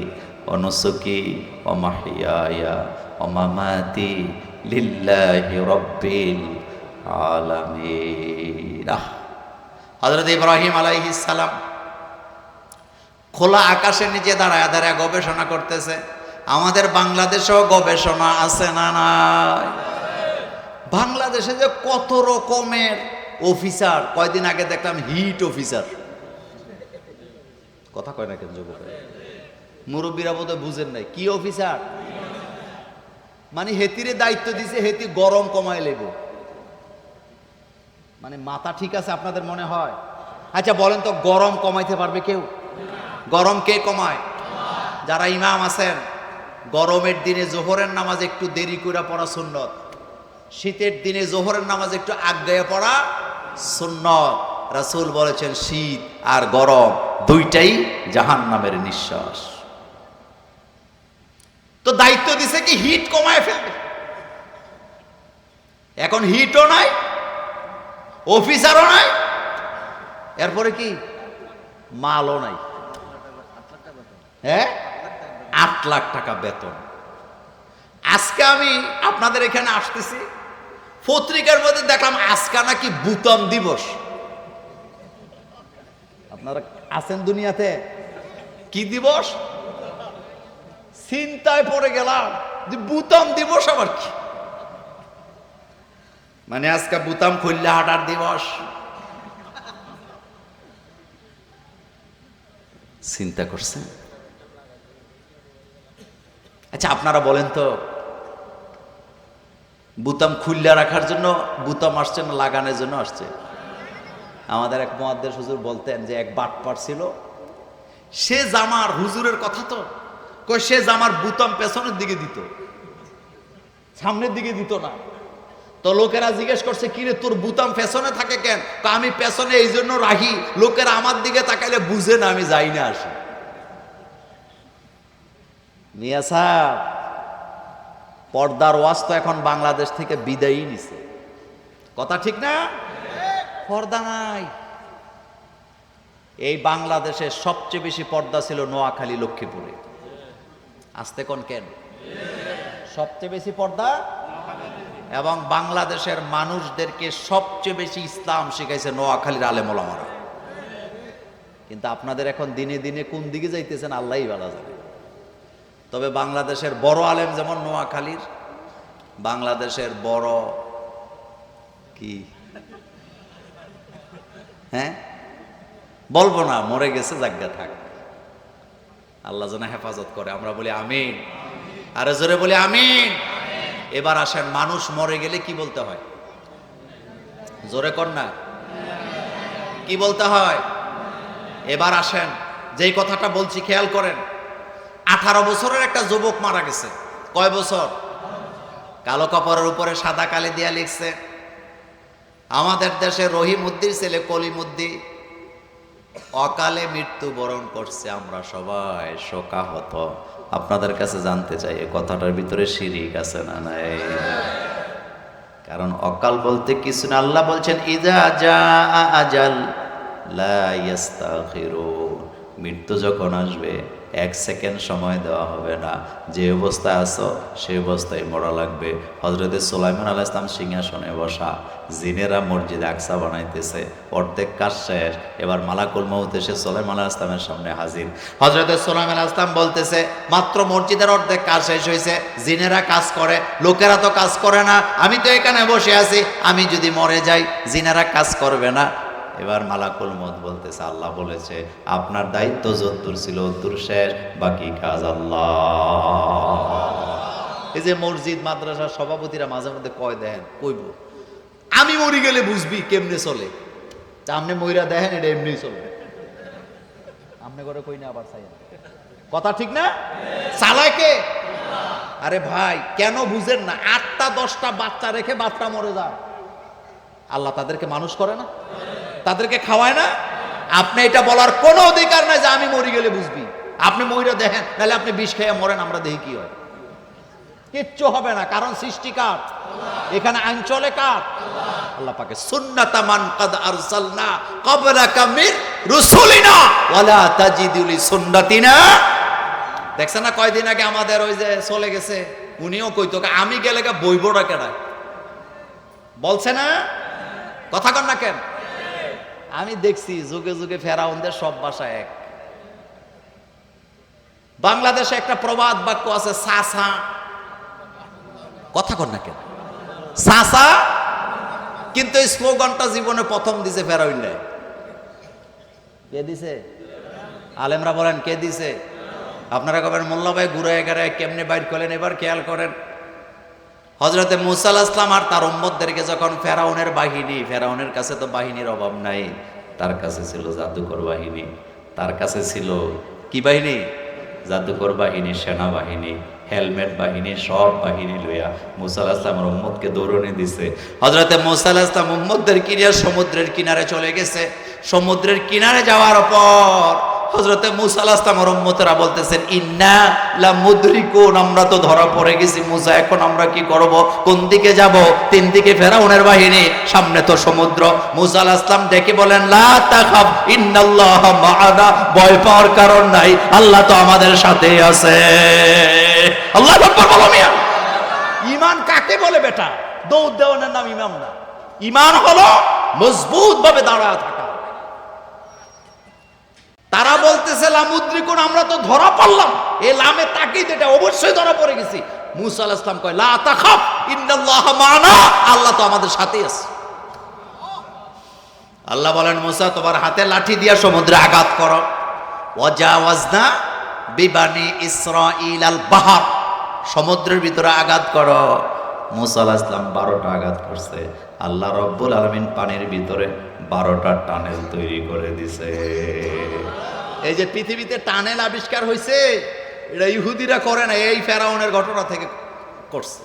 ওয়া নুসুকি ওয়া মাহইয়ায়া ওয়া মামাতি লিল্লাহি রাব্বিল আলামিন। হযরত ইব্রাহিম আলাইহিস সালাম খোলা আকাশের নিচে দাঁড়ায় দাঁড়ায় গবেষণা করতেছে। আমাদের বাংলাদেশেও গবেষণা আছে না নাই? বাংলাদেশে যে কত রকমের অফিসার, কয়দিন আগে দেখলাম হিট অফিসার। কথা কয় না কেন যুবক? মুরব্বীরা বোধহয় বুঝেন নাই কি অফিসার। মানে হেতিরে দায়িত্ব দিছে, হেতি গরম কমায় লেব। মানে মাথা ঠিক আছে আপনাদের মনে হয়? আচ্ছা বলেন তো, গরম কমাইতে পারবে কেউ? গরম কে কমায়? যারা ইমাম আছেন, গরমের দিনে জোহরের নামাজ একটু দেরি করে পড়া সুন্নত, শীতের দিনে জোহরের নামাজ একটু আগায়া পড়া সুন্নত। রাসূল বলেছেন শীত আর গরম দুইটাই জাহান্নামের নিঃশ্বাস। তো দায়িত্ব দিছে কি হিট কমায় ফেলবে। এখন হিটও নাই, অফিসারও নাই, এরপরে কি মালও নাই। হ্যাঁ, 8 লাখ টাকা বেতন। আজকে আমি আপনাদের এখানে আসতেছি, পত্রিকার মধ্যে দেখলাম আজকে নাকি বুতাম দিবস। আপনারা আছেন দুনিয়াতে, কি দিবস? চিন্তায় পড়ে গেলাম যে বুতাম দিবস আবার কি। মানে আজকে বুতাম খুললে হাঁটার দিবস। চিন্তা করছেন? আচ্ছা আপনারা বলেন তো, বুতাম খুললে রাখার জন্য বুতাম আসছে না লাগানোর জন্য আসছে? আমাদের এক মুয়াদ্দিস হুজুর বলতেন যে এক বাটপার ছিল, সে জামার, হুজুরের কথা তো কই, সে জামার বুতাম পেছনের দিকে দিত, সামনের দিকে দিত না। তো লোকেরা জিজ্ঞেস করছে কিরে তোর বুতাম পেছনে থাকে কেন? আমি পেছনে এই জন্য রাখি, লোকেরা আমার দিকে তাকাইলে বুঝে না আমি যাই না আসি। মিয়া সাহেব, পর্দার ওয়াজ তো এখন বাংলাদেশ থেকে বিদায়ই নিছে, কথা ঠিক না? পর্দা নাই। এই বাংলাদেশের সবচেয়ে বেশি পর্দা ছিল নোয়াখালী, লক্ষ্মীপুরে। আসতে কোন কেন? সবচেয়ে বেশি পর্দা, এবং বাংলাদেশের মানুষদেরকে সবচেয়ে বেশি ইসলাম শিখাইছে নোয়াখালীর আলেম ওলামারা। কিন্তু আপনাদের এখন দিনে দিনে কোন দিকে যাইতেছেন আল্লাহই ভালো জানে। তবে বাংলাদেশের বড় আলেম যেমন নোয়াখালীর, বাংলাদেশের বড় কি, হ্যাঁ বলবো না, মরে গেছে, জায়গা থাক, আল্লাহ যেন হেফাজত করে। আমরা বলি আমিন, আরে জোরে বলি আমিন। এবার আসেন, মানুষ মরে গেলে কি বলতে হয়? জোরে কর না, কি বলতে হয়? এবার আসেন, যেই কথাটা বলছি খেয়াল করেন। 18 বছরের একটা যুবক মারা গেছে। কয় বছর? কালো কাপড়ের উপরে সাদা কালি দিয়া লিখছে, আমাদের দেশে রহিমউদ্দির ছেলে কলিমউদ্দি অকালে মৃত্যুবরণ করছে, আমরা সবাই শোকাহত। আপনাদের কাছে জানতে চাই, এই কথাটার ভিতরে শিরিক আছে না নাই? কারণ অকাল বলতে কিছু না। আল্লাহ বলছেন ইজা জা আজাল লা ইস্তাখিরুন, মৃত্যু যখন আসবে 1 সেকেন্ড সময় দেওয়া হবে না। যে অবস্থায় আছো সেই অবস্থায় মরা লাগবে। হযরতে সুলাইমান আলাইহিস সালাম সিংহাসনে বসা, জিনেরা মসজিদে আকসা বানাইতেছে, অর্ধেক কাজ শেষ। এবার মালাকুল মউত এসে সুলাইমান আলাইহিস সালামের সামনে হাজির। হযরতে সুলাইমান আলাইহিস সালাম বলতেছে মাত্র মসজিদের অর্ধেক কাজ শেষ হয়েছে, জিনেরা কাজ করে, লোকেরা তো কাজ করে না, আমি তো এখানে বসে আছি, আমি যদি মরে যাই জিনেরা কাজ করবে না। এবার মালাকুল মউত বলতেছে আল্লাহ বলেছে আপনার দায়িত্ব যদ্দূর ছিল অদ্দূর শেষ, বাকি কাজ আল্লাহ। এই যে মসজিদ মাদ্রাসার সভাপতিরা মাঝে মধ্যে কয় দেখেন, কইব আমি মরি গেলে বুঝবি কেমনে চলে। আপনি মইরা দেখেন এটা এমনি চলবে, আপনি করে কই না আবার চাই, কথা ঠিক না? চালায় কে? আরে ভাই কেন বুঝেন না? 8টা 10টা বাচ্চা রেখে বাচ্চা মরে যায়, আল্লাহ তাদেরকে মানুষ করে না? তাদেরকে খাওয়ায় না? আপনি এটা বলার কোনো অধিকার নাই যে আমি মরি গেলে বুঝবি। আপনি মইরা দেখেন, নাহলে আপনি বিষ খেয়ে মরেন, আমরা দেখি কি হয়। কিচ্ছু হবে না, কারণ সৃষ্টি কার? এখানে আইন চলে কার? আল্লাহ পাকের। সুন্নাতা মান কাদ আরসালনা ক্বাবলাকা মির রুসুলিনা ওয়ালা তাজিদু লিসুন্নাতিনা। দেখছেন না কয়দিন আগে আমাদের ওই যে চলে গেছে, উনিও কইতো আমি গেলে বইবড়া কেডা, বলছে না? কথা কন না কেন? আমি দেখছি যুগে যুগে ফেরাউনদের সব ভাষা এক। বাংলাদেশে একটা প্রবাদ বাক্য আছে সাসা, কথা কন না কেন? সাসা, কিন্তু এই স্লোগানটা জীবনে প্রথম দিছে ফেরাউন। কে দিছে? আলেমরা বলেন কে দিছে? আপনারা কবেন মোল্লা ভাই ঘুরে এগারে কেমনে বাইর করলেন, এবার খেয়াল করেন। হযরতে মূসা আলাইহিস সালাম আর তার উম্মতদেরকে যখন ফেরাউনের কাছে তো বাহিনীর অভাব নাই, তার কাছে ছিল জাদুকর বাহিনী, তার কাছে ছিল কি বাহিনী? জাদুকর বাহিনী, সেনাবাহিনী, হেলমেট বাহিনী, সব বাহিনী লইয়া মূসা আলাইহিস সালামের উম্মতকে দৌড়ানি দিছে। হযরতে মূসা আলাইহিস সালাম উম্মতদের কিনিয়া সমুদ্রের কিনারে চলে গেছে। সমুদ্রের কিনারে যাওয়ার পর হযরতে মূসা আলাইহিস সালামের উম্মতেরা বলতেছেন, ইন্না লা মুদরিকুন, আমরা তো ধরা পড়ে গেছি মূসা, এখন আমরা কি করব? কোন দিকে যাব? তিন দিকে ফেরাউনের বাহিনী, সামনে তো সমুদ্র। মূসা আলাইহিস সালাম ডেকে বলেন, লা তাখাফ ইন্নাল্লাহা মাআনা, ভয় পাওয়ার কারণ নাই, আল্লাহ তো আমাদের সাথে আছে। আল্লাহু আকবার বলো মিয়া। ঈমান কাকে বলে বেটা? দৌড় দেওয়ানোর নাম ঈমান না। ঈমান হলো মজবুত ভাবে দাঁড়ায় থাকা। তারা বলতেছে লামুদ্রিকুন, আমরা তো ধরা পড়লাম, এই লামে তাকিদ, এটা অবশ্যই ধরা পড়ে গেছি। মূসা আলাইহিস সালাম কয়, লা তাখাফ ইন্নাল্লাহা মা'ানা, আল্লাহ তো আমাদের সাথেই আছে। আল্লাহ বলেন, মূসা তোমার হাতে লাঠি দিয়া সমুদ্রে আঘাত করো। ওয়াজাওয়াজনা বিবানি ইসরাঈল আল বাহর, সমুদ্রের ভিতরে আঘাত করো। মূসা আলাইহিস সালাম 12টা আঘাত করছে। আল্লাহ রব্বুল আলামিন পানির ভিতরে 12টা টানেল তৈরি করে দিছে। এই যে পৃথিবীতে টানেল আবিষ্কার হয়েছে, এটা ইহুদিরা করে না, এই ফেরাউনের ঘটনা থেকে করছে,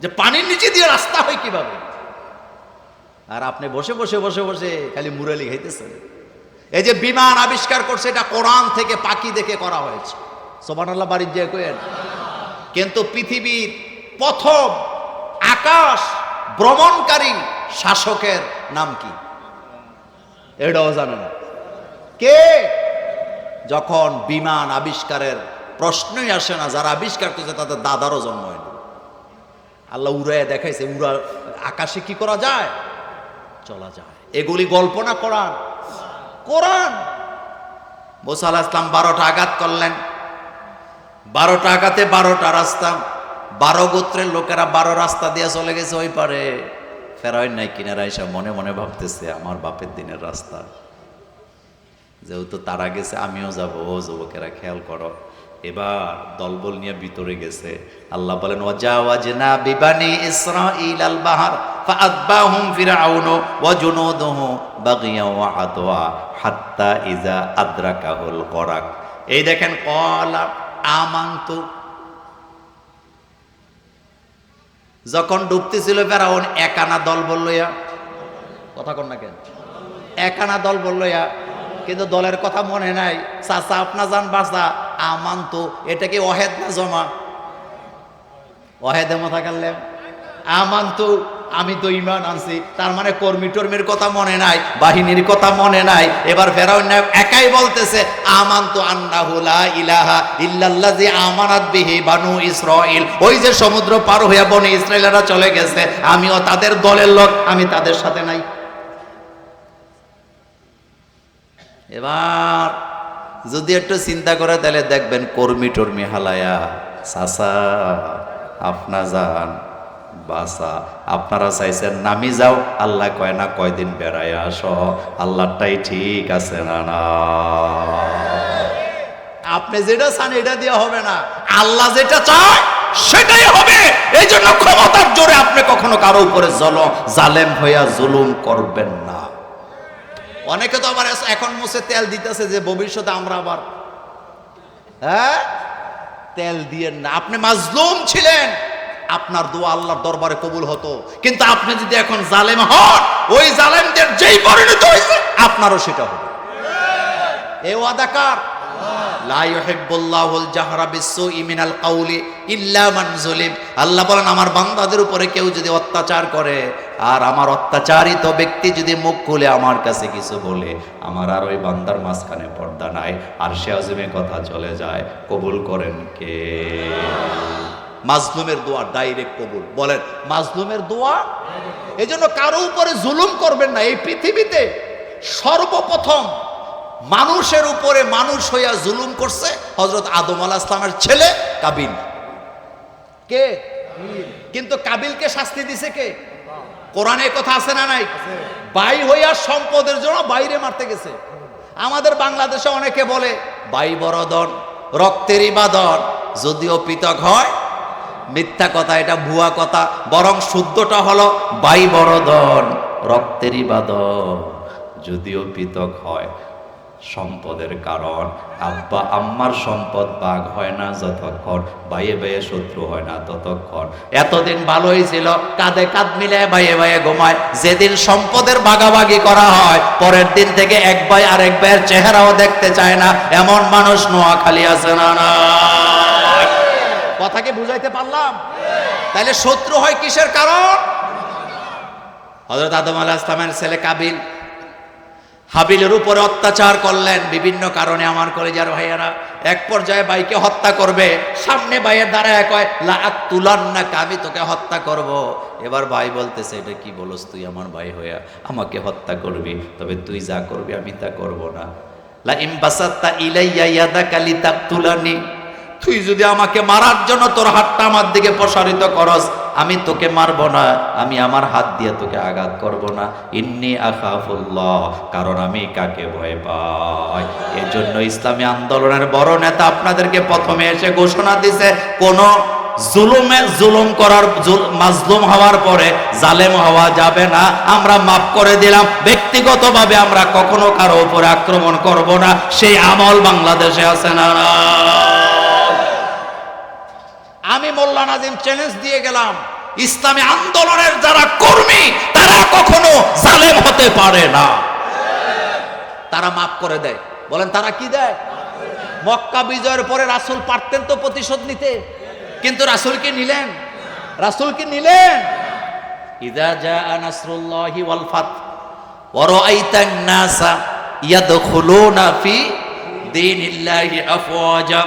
যে পানির নিচে দিয়ে রাস্তা হয় কিভাবে। আর আপনি বসে বসে বসে বসে খালি মুরালি খাইতেছেন। এই যে বিমান আবিষ্কার করছে, এটা কোরআন থেকে পাখি দেখে করা হয়েছে। সুবহানাল্লাহ বাড়ির যে কইেন। কিন্তু পৃথিবীর প্রথম আকাশ ভ্রমণকারী শাসকের নাম কি? এটাও জানে না কে। যখন বিমান আবিষ্কারের প্রশ্নই আসে না, যারা আবিষ্কার করছে তাদের দাদারও জন্ম হয়নি। আল্লাহ উড়াইয়া দেখাইছে, আকাশে কি করা যায়, চলা যায়। এগুলি গল্প না কোরআন? কোরআন। মূসা আলাইহিস সালাম 12টা আঘাত করলেন। 12টা আঘাতে 12টা রাস্তা, 12 গোত্রের লোকেরা 12 রাস্তা দিয়ে চলে গেছে ওই পারে। ফেরাউন নাই কিনারা এসে মনে মনে ভাবতেছে, আমার বাপের দিনের রাস্তা, যেহেতু তারা গেছে আমিও যাব। ও যুবকেরা খেয়াল করো, এবার দলবল নিয়ে ভিতরে গেছে। আল্লাহ বলেন, ওয়াজাওয়াজনা বিবানি ইসরাঈল আল বাহর ফাআতবাহুম ফিরআউন ওয়া জুনুদুহু বাগিয়া ওয়া আদওয়া হাত্তা ইজা আদরাকাহুল গরাক। এই দেখেন, ক্বালা আমানতু, যখন ডুবতেছিল ফেরাউন একানা দলবল লইয়া, কথা কন না কেন, একানা দলবল লইয়া, কিন্তু দলের কথা মনে নাই। চাচা আপনা যান বাসা, আমান তো, এটা কি অহেদ না জমা? অহেদে মাথা কাটলেন, আমান তো, আমি তো ঈমান আনছি, তার মানে কর্মী টর্মীর কথা মনে নাই, বাহিনীর কথা মনে নাই। এবার ফেরাউন একাই বলতেছে, আমানতু আন্নাহু লা ইলাহা ইল্লাল্লাযী আমানাত বিহি বানু ইসরাঈল। ওই যে সমুদ্র পার হইয়া বনি ইসরাঈলরা চলে গেছে, আমিও তাদের দলের লোক, আমি তাদের সাথে নাই। এবার যদি একটু চিন্তা করে তাহলে দেখবেন কর্মী টর্মী হালায়া, চাচা আপনা যান বাসা, আপনারা চাইছেন নামি যাও, আল্লাহ কয় না কয়দিন বেড়ায় আসো। আল্লাহটাই ঠিক আছে না? না, আপনি যেটা চান এটা দিয়ে হবে না, আল্লাহ যেটা চায় সেটাই হবে। এই জন্য ক্ষমতার জোরে আপনি কখনো কারো উপরে জালেম হইয়া জুলুম করবেন না। অনেকে তো আবার এখন মুছে তেল দিতেছে যে ভবিষ্যতে আমরা আবার তেল দিয়ে না। আপনি মাজলুম ছিলেন, আপনার দোয়া আল্লাহর দরবারে কবুল হতো, কিন্তু আপনি যদি এখন জালেম হন, ওই জালেমদের যেই পরিণত হয়েছে আপনারও সেটা হবে। এ ওয়াদা কার? লা ইউহিব্বুল্লাহুল জাহরা বিসসুই মিনাল কাউলি ইল্লা মান যুলিম। আল্লাহ বলেন, আমার বান্দাদের উপরে কেউ যদি অত্যাচার করে, আর আমার অত্যাচারিত ব্যক্তি যদি মুখ খুলে আমার কাছে কিছু বলে, আমার আর ওই বান্দার মাঝখানে পর্দা নাই, আর সে আজমে কথা চলে যায়। কবুল করেন কে? মাজলুমের দোয়া ডাইরেক্ট কবুল। বলেন মাজলুমের দোয়া। এই জন্য কারো উপরে জুলুম করবেন না। এই পৃথিবীতে সর্বপ্রথম মানুষের উপরে মানুষ হইয়া জুলুম করছে হযরত আদম আলাইহিস সালামের ছেলে কাবিল। কে? কিন্তু কাবিলকে শাস্তি দিছে কে? কোরআনে কথা আছে না নাই? ভাই হইয়া সম্পদের জন্য বাইরে মারতে গেছে। আমাদের বাংলাদেশে অনেকে বলে ভাই বড় ধন, রক্তেরই বাঁধন, যদিও পৃথক হয় মিথ্যা কথা, এটা ভুয়া কথা। বরং শুদ্ধটা হলো ভাই বড় ধন রক্তেরই বাঁধন, যদিও পৃথক হয় সম্পদের কারণ। আব্বা আম্মার সম্পদ ভাগ হয় না যতক্ষণ, ভাইয়ে ভাইয়ে শত্রু হয় না ততক্ষণ। এতদিন ভালোই ছিল, কাঁধে কাঁধ মিলে ভাইয়ে ভাইয়ে ঘুমায়। যেদিন সম্পদের ভাগাভাগি করা হয়, পরের দিন থেকে এক ভাই আরেক ভাইয়ের চেহারাও দেখতে চায় না, এমন মানুষ নোয়াখালী আছে না? না, কথাকে বুঝাইতে পারলাম? তাহলে শত্রু হয় কিসের কারণ? হযরত আদম আলাইহিস সালামের ছেলে কাবিল হাবিলের উপরে অত্যাচার করলেন বিভিন্ন কারণে। আমার কলেজার ভাইয়েরা, এক পর্যায়ে ভাইকে হত্যা করবে, সামনে ভাইয়ের দাঁড়ায় কয় লা আকতুলান্নাকা, আমি তোকে হত্যা করব। এবার ভাই বলতেছে, এটা কি বলস তুই আমার ভাই হইয়া আমাকে হত্যা করবি? তবে তুই যা করবি আমি তা করব না। লা ইম বাসাত্তা ইলাইয়া ইয়াদাকা লিতাকতুলানি, তুই যদি আমাকে মারার জন্য তোর হাতটা আমার দিকে প্রসারিত করস, আমি তোকে মারব না, আমি আমার হাত দিয়ে তোকে আঘাত করব না। ইন্নী আখাফুল্লাহ, কারণ আমি কাকে ভয় পাই। এর জন্য ইসলামী আন্দোলনের বড় নেতা আপনাদেরকে প্রথমে এসে ঘোষণা দিছে, কোন জুলুম করার, মাজলুম হওয়ার পরে জালেম হওয়া যাবে না। আমরা মাফ করে দিলাম, ব্যক্তিগতভাবে আমরা কখনো কারো উপরে আক্রমণ করব না। সেই আমল বাংলাদেশে আছে না? আমি মোল্লা নাজিম চ্যালেঞ্জ দিয়ে গেলাম, ইসলামী আন্দোলনের যারা কর্মী তারা কখনো জালেম হতে পারে না, তারা মাফ করে দেয়। বলেন তারা কি দেয়? মক্কা বিজয়ের পরে রাসূল পারতেন তো প্রতিশোধ নিতে, কিন্তু রাসূল কি নিলেন? রাসূল কি নিলেন? ইযা জাআ নাসরুল্লাহি ওয়াল ফাত ওয়া রাআইতান নাসা ইয়াদখুলুনা ফি দীনিল্লাহি আফওয়াজা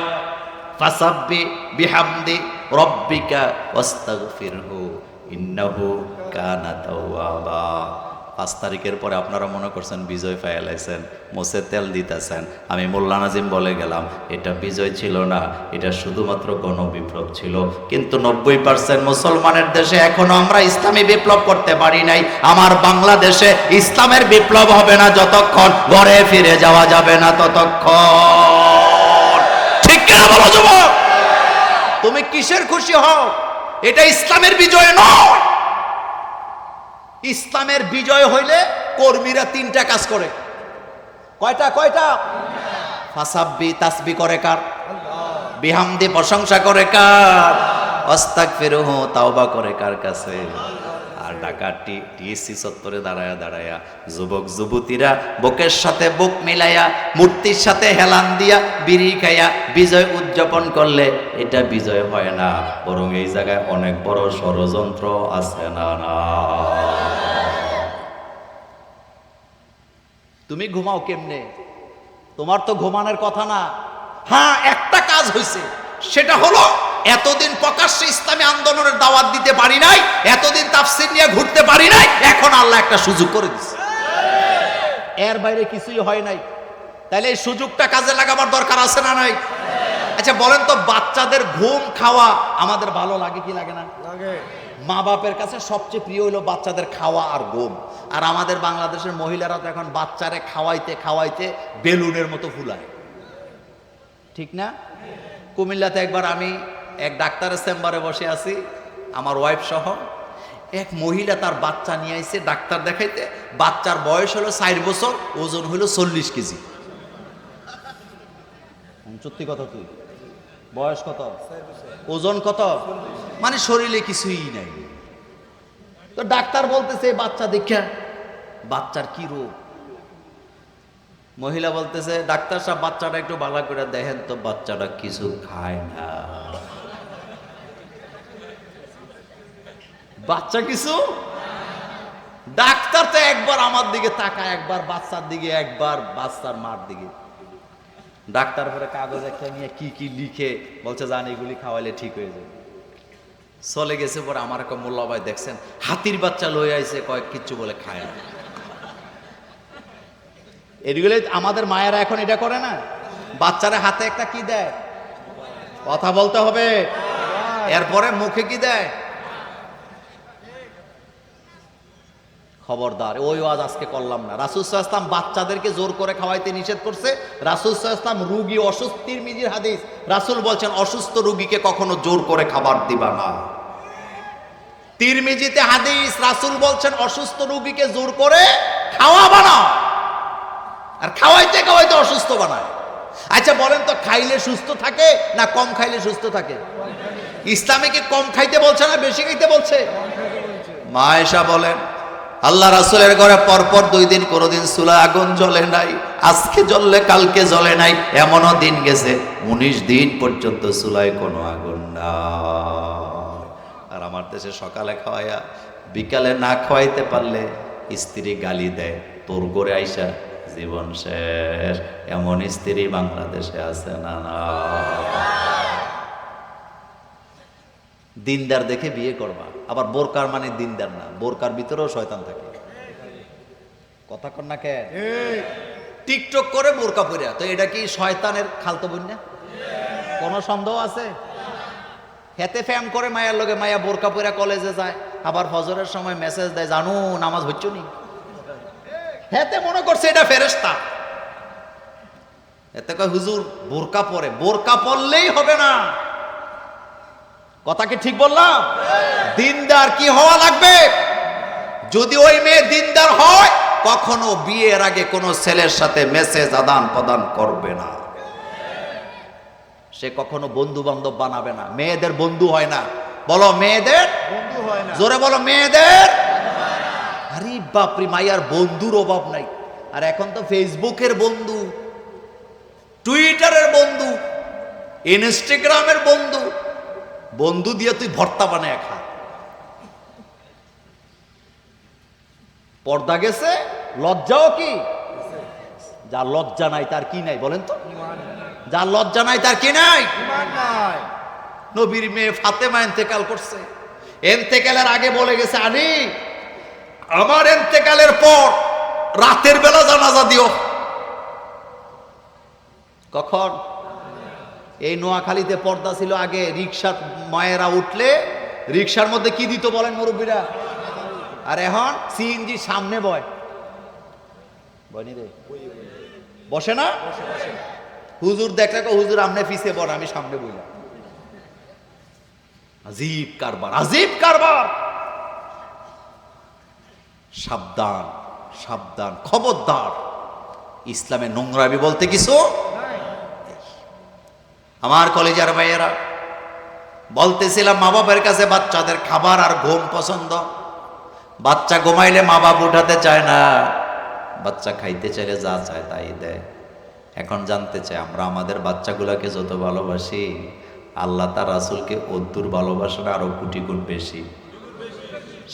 ফাসাব্বি বিহামদি রব্বিকা ওয়াস্তাগফিরহু ইন্নাহু কানা তাওয়াবা। 5 তারিখের পরে আপনারা মনে করছেন বিজয় পাইলাইছেন, মোছে তেল দিতেছেন। আমি মোল্লা নাজিম বলে গেলাম, এটা বিজয় ছিল না, এটা শুধুমাত্র গণবিপ্লব ছিল। কিন্তু 90% মুসলমানের দেশে এখনো আমরা ইসলামী বিপ্লব করতে পারি নাই। আমার বাংলাদেশে ইসলামের বিপ্লব হবে না যতক্ষণ ঘরে ফিরে যাওয়া যাবে না ততক্ষণ। ঠিক কিনা বলো যুবক? তুমি কিসের খুশি হও? এটা ইসলামের বিজয় নয়। ইসলামের বিজয় হইলে কর্মীরা 3টা কাজ করে। কয়টা? ফাসাব্বি, তাসবিহ করে কার? বিহামদি, প্রশংসা করে কার? আস্তাগফিরুহু, তাওবা করে কার কাছে? আর ঢাকাটি টিএসসি চত্বরে দাঁড়ায়া যুবক যুবতীরা বুকের সাথে বুক মিলাইয়া, মূর্তির সাথে হেলান দিয়া, বিড়ি খাইয়া বিজয় উদযাপন করলে এটা বিজয় হয় না, বরং এই জায়গায় অনেক বড় ষড়যন্ত্র আছে না? তুমি ঘুমাও কেমনে? তোমার তো ঘুমানোর কথা না। হ্যাঁ, একটা কাজ হয়েছে, সেটা হলো এতদিন প্রকাশ্যে ইসলামী আন্দোলনের দাওয়াত দিতে পারি নাই, এতদিন তাফসীর নিয়ে ঘুরতে পারি নাই, এখন আল্লাহ একটা সুযোগ করে দিচ্ছে। এর বাইরে কিছুই হয় নাই। তাইলে এই সুযোগটা কাজে লাগাবার দরকার আছে না নাই? আচ্ছা বলেন তো, বাচ্চাদের ঘুম খাওয়া আমাদের ভালো লাগে কি লাগে না? লাগে। মা বাপের কাছে সবচেয়ে প্রিয় হলো বাচ্চাদের খাওয়া আর ঘুম। আর আমাদের বাংলাদেশের মহিলারা তো এখন বাচ্চারে খাওয়াইতে বেলুনের মতো ফুলায়, ঠিক না? কুমিল্লাতে একবার আমি এক ডাক্তারের চেম্বারে বসে আছি, আমার ওয়াইফ সহ। এক মহিলা তার বাচ্চা নিয়ে আইছে ডাক্তার দেখাইতে। বাচ্চার বয়স হলো 4 বছর, ওজন হলো 40 কেজি। সত্যি কথা, তুই বয়স কত, ওজন কত? মানে শরীরে কিছুই নাই। তো ডাক্তার বলতেছে বাচ্চা দেখা, বাচ্চার কি রোগ? মহিলা বলতেছে, ডাক্তার সাহেব বাচ্চাটা একটু ভালো করে দেখেন তো, বাচ্চাটা কিছু খায় না। বাচ্চা কিছু? ডাক্তার তো একবার আমার দিকে তাকায়, একবার বাচ্চার দিকে, একবার বাচ্চার মার দিকে। ডাক্তার পরে কাগজ একটা নিয়ে কি কি লিখে বলছে, জান এগুলি খাওয়াইলে ঠিক হয়ে যাবে। চলে গেছে। পরে আমার একটা মোল্লা ভাই দেখছেন, হাতির বাচ্চা লয়ে আইছে, কয়েক কিচ্ছু বলে খায় না। এগুলো আমাদের মায়েরা এখন এটা করে না। বাচ্চারা হাতে একটা কি দেয়? কথা বলতে হবে। এরপরে মুখে কি দেয়? খবরদার, ওই ওয়াজ আজকে করলাম না। রাসূল সাল্লাল্লাহু আলাইহি ওয়াসাল্লাম বাচ্চাদেরকে জোর করে খাওয়াইতে নিষেধ করছে। রাসূল সাল্লাল্লাহু আলাইহি ওয়াসাল্লাম রোগী অসুস্থ, তিরমিজির হাদিস, রাসূল বলছেন অসুস্থ রোগীকে কখনো জোর করে খাবার দিবা না। তিরমিজিতে হাদিস, রাসূল বলছেন অসুস্থ রোগীকে জোর করে খাওয়াবা না। আর খাওয়াইতে খাওয়াইতে অসুস্থ বানায়। আচ্ছা বলেন তো, খাইলে সুস্থ থাকে না কম খাইলে সুস্থ থাকে? ইসলামে কি কম খাইতে বলছে না বেশি খাইতে বলছে? মা আয়েশা বলেন, আল্লাহ রাসূলের ঘরে পরপর 2 দিন কোনোদিন চুলায় আগুন জ্বলে নাই, আজকে জ্বললে কালকে জ্বলে নাই, এমনও দিন গেছে 19 দিন পর্যন্ত চুলায় কোনো আগুন নাই। আর আমার দেশে সকালে খাওয়াইয়া বিকালে না খাওয়াইতে পারলে স্ত্রী গালি দেয়, তোর ঘরে আইসা জীবন শেষ। এমন স্ত্রী বাংলাদেশে আছে না? না, দিনদার দেখে বিয়ে করবা। আবার বোরকার মানে দিনদার না, বোরকার ভিতরেও শয়তান থাকে। কথা কন না কেন? টিকটক করে বোরকা পরিয়া, তো এটা কি শয়তানের খালতো বোন না? কোনো সন্দেহ আছে? হেতে ফ্যাম করে মায়ের লগে, মায়া বোরকা পরিয়া কলেজে যায়, আবার ফজরের সময় মেসেজ দেয়, জানু নামাজ হচ্ছ নি। হেতে মনে করছে এটা ফেরেশতা। এতে কয় হুজুর বোরকা পরে, বোরকা পরলেই হবে না। কথা কি ঠিক বললাম? দিনদার কি হওয়া লাগবে? যদি ওই মেয়ে দিনদার হয়, কখনো বিয়ের আগে কোনো ছেলের সাথে মেসেজ আদান প্রদান করবে না। সে কখনো বন্ধু বান্ধব বানাবে না, মেয়েদের বন্ধু হয় না। বলো মেয়েদের বন্ধু হয় না, জোরে বলো মেয়েদের। আরে বাপরে, মাইয়ার বন্ধুর অভাব নাই। আর এখন তো ফেসবুকের বন্ধু, টুইটারের বন্ধু, ইনস্টাগ্রামের বন্ধু, বন্ধু দিয়ে তুই ভর্তা বানায় খা। পর্দা গেছে, লজ্জাও কি? যার লজ্জা নাই তার কি নাই বলেন তো? যার লজ্জা নাই তার কি নাই? নবীর মেয়ে ফাতেমা ইন্তেকাল করছে, ইন্তেকালের আগে বলে গেছে, আলী আমার ইন্তেকালের পর রাতের বেলা জানাজা দিও। কখন? এই নোয়াখালীতে পর্দা ছিল আগে, রিকশার মায়েরা উঠলে রিকশার মধ্যে কি দিত বলেন মুরব্বীরা? আর এখন সিএনজি সামনে বয়, বয়নি রে, বসে না? হুজুর দেখলে হুজুর আমনে পিছে বড়, আমি সামনে বইলাম। আজীব কারবার, আজীব কারবার। সাবধান, সাবধান, খবরদার। ইসলামে নোংরামি বলতে কিছু। আমার কলেজের ভাইয়েরা, বলতেছিলাম মা বাবার কাছে বাচ্চাদের খাবার আর ঘুম পছন্দ। বাচ্চা ঘুমাইলে মা বাপ উঠাতে চায় না, বাচ্চা খাইতে চাইলে যা চায় তাই দেয়। এখন জানতে চাই আমরা আমাদের বাচ্চাগুলোকে যত ভালোবাসি, আল্লাহ তার রাসূলকে অদ্দুর ভালোবাসেন আরো কোটি গুণ বেশি।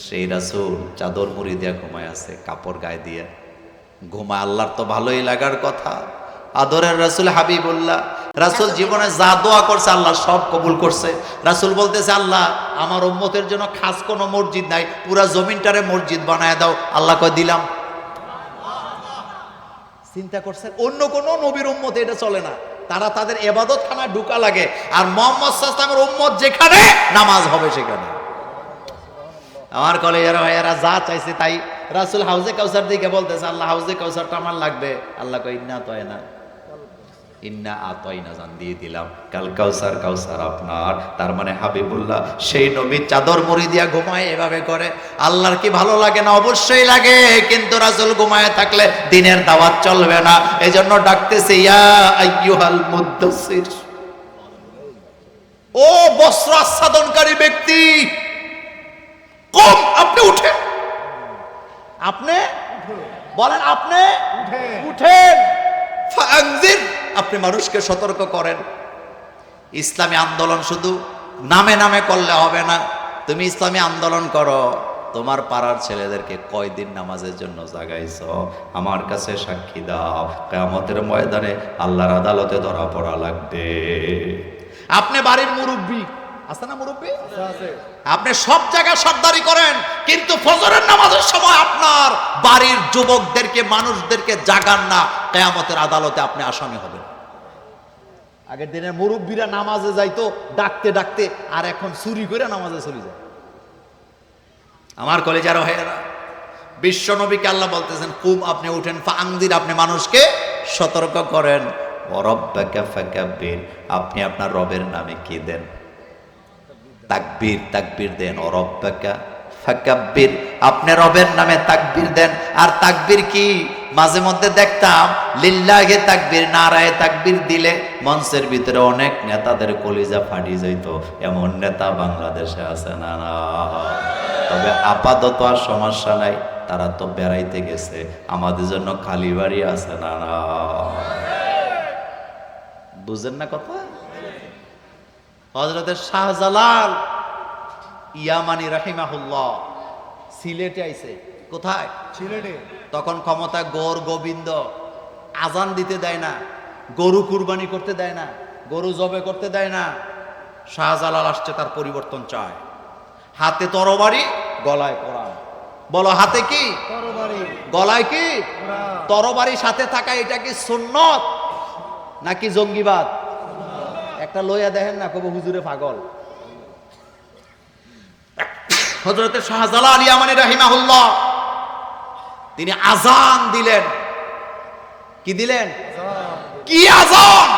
সেই রাসূল চাদর মুড়ি দিয়া ঘুমায় আছে, কাপড় গায়ে দিয়ে ঘুমায়। আল্লাহর তো ভালোই লাগার কথা। আদরের রাসূল হাবিবুল্লাহ, রাসূল জীবনে যা দোয়া করছে আল্লাহ সব কবুল করছে। রাসূল বলতেছে, আল্লাহ আমার উম্মতের জন্য খাস কোনো মসজিদ নাই, পুরা জমিনটারে মসজিদ বানায় দাও। আল্লাহ কয় দিলাম। চিন্তা করছেন, অন্য কোনো নবীর উম্মত এটা চলে না, তারা তাদের ইবাদত খানায় ঢুকা লাগে। আর মুহাম্মদ সাল্লাল্লাহু আলাইহি ওয়াসাল্লামের উম্মত যেখানে, নামাজ হবে সেখানে। আমার কলেজের ভাইয়ারা যা চাইছে তাই। রাসূল হাউজে কাউসার দিকে বলতেছে, আল্লাহ হাউজে কাউসারটা আমার লাগবে। আল্লাহ কয় ইন্না আতাইনা, ইন্না আতাইনা জান দিয়ে দিলাম, কাল কাউসার, কাউসার আপনার। তার মানে হাবিবুল্লাহ সেই নবী চাদর মুড়ি দিয়া ঘুমায়, এভাবে করে। আল্লাহর কি ভালো লাগে না? অবশ্যই লাগে, কিন্তু রাসূল ঘুমায় থাকলে দিনের দাওয়াত চলবে না। এজন্য ডাকতেছে, ইয়া আইয়ুহাল মুদ্দাসসির, ও বস্ত্র আচ্ছাদনকারী ব্যক্তি, কম আপনি উঠেন। আপনি বলেন, আপনি উঠেন। ফাআনজির, আপনি মানুষকে সতর্ক করেন। ইসলামী আন্দোলন শুধু নামে নামে করলে হবে না, তুমি ইসলামী আন্দোলন করো। তোমার পাড়ার ছেলেদেরকে কয়দিন নামাজের জন্য জাগাইছ, আমার কাছে সাক্ষী দাও। কিয়ামতের ময়দানে আল্লাহর আদালতে ধরা পড়া লাগবে। আপনি বাড়ির মুরব্বী, আছে না মুরব্বী? আপনি সব জায়গায় সর্দারি করেন, কিন্তু ফজরের নামাজের সময় আপনার বাড়ির যুবকদেরকে, মানুষদেরকে জাগান না, কিয়ামতের আদালতে আপনি আসামি হবেন। আগের দিনের মুরব্বীরা নামাজে যাইতো ডাকতে ডাকতে, আর এখন চুরি করে নামাজে চলে যায়। আমার কলেজের ভাইয়েরা, বিশ্ব নবীকে আল্লাহ বলতেছেন কুম, আপনি উঠেন, ফাআনদির, আপনি মানুষকে সতর্ক করেন, ওয়া রাব্বাকা ফাকাব্বির, আপনি আপনার রবের নামে কি দেন? তাকবীর, তাকবীর দেন। ওয়া রাব্বাকা ফাকাব্বির, আপনি রবের নামে তাকবীর দেন। আর তাকবীর কি? মাঝে মধ্যে দেখতাম লিল্লাহে তাকবীর, নারায়ে তাকবীর দিলে মঞ্চের ভিতরে অনেক নেতাদের কলিজা ফাটি যাইত। এমন নেতা বাংলাদেশে আছে না? না। তবে আপাতত আর সমস্যা নাই, তারা তো বেড়াইতে গেছে, আমাদের জন্য খালি বাড়ি আছে না? না। বুঝেন না কথা? হযরত শাহজালাল ইয়ামানি রাহিমাহুল্লাহ সিলেটে আইছে। কোথায়? সিলেটে। তখন ক্ষমতায় গৌর গোবিন্দ, আজান দিতে দেয় না, গরু কুরবানি করতে দেয় না, গরু জবে করতে দেয় না। শাহজালাল আসছে, তার পরিবর্তন চায়। হাতে তরবারি, গলায় কোরআন। বলো হাতে কি? তরবারি। গলায় কি? কোরআন। তরবারি সাথে থাকা, এটা কি সুন্নত নাকি জঙ্গিবাদ? একটা লইয়া দেখেন না, কবে হুজুরে পাগল। হযরত শাহজালাল ইয়ামানি রাহিমাহুল্লাহ তিনি আজান দিলেন। কি দিলেন? কি আজান!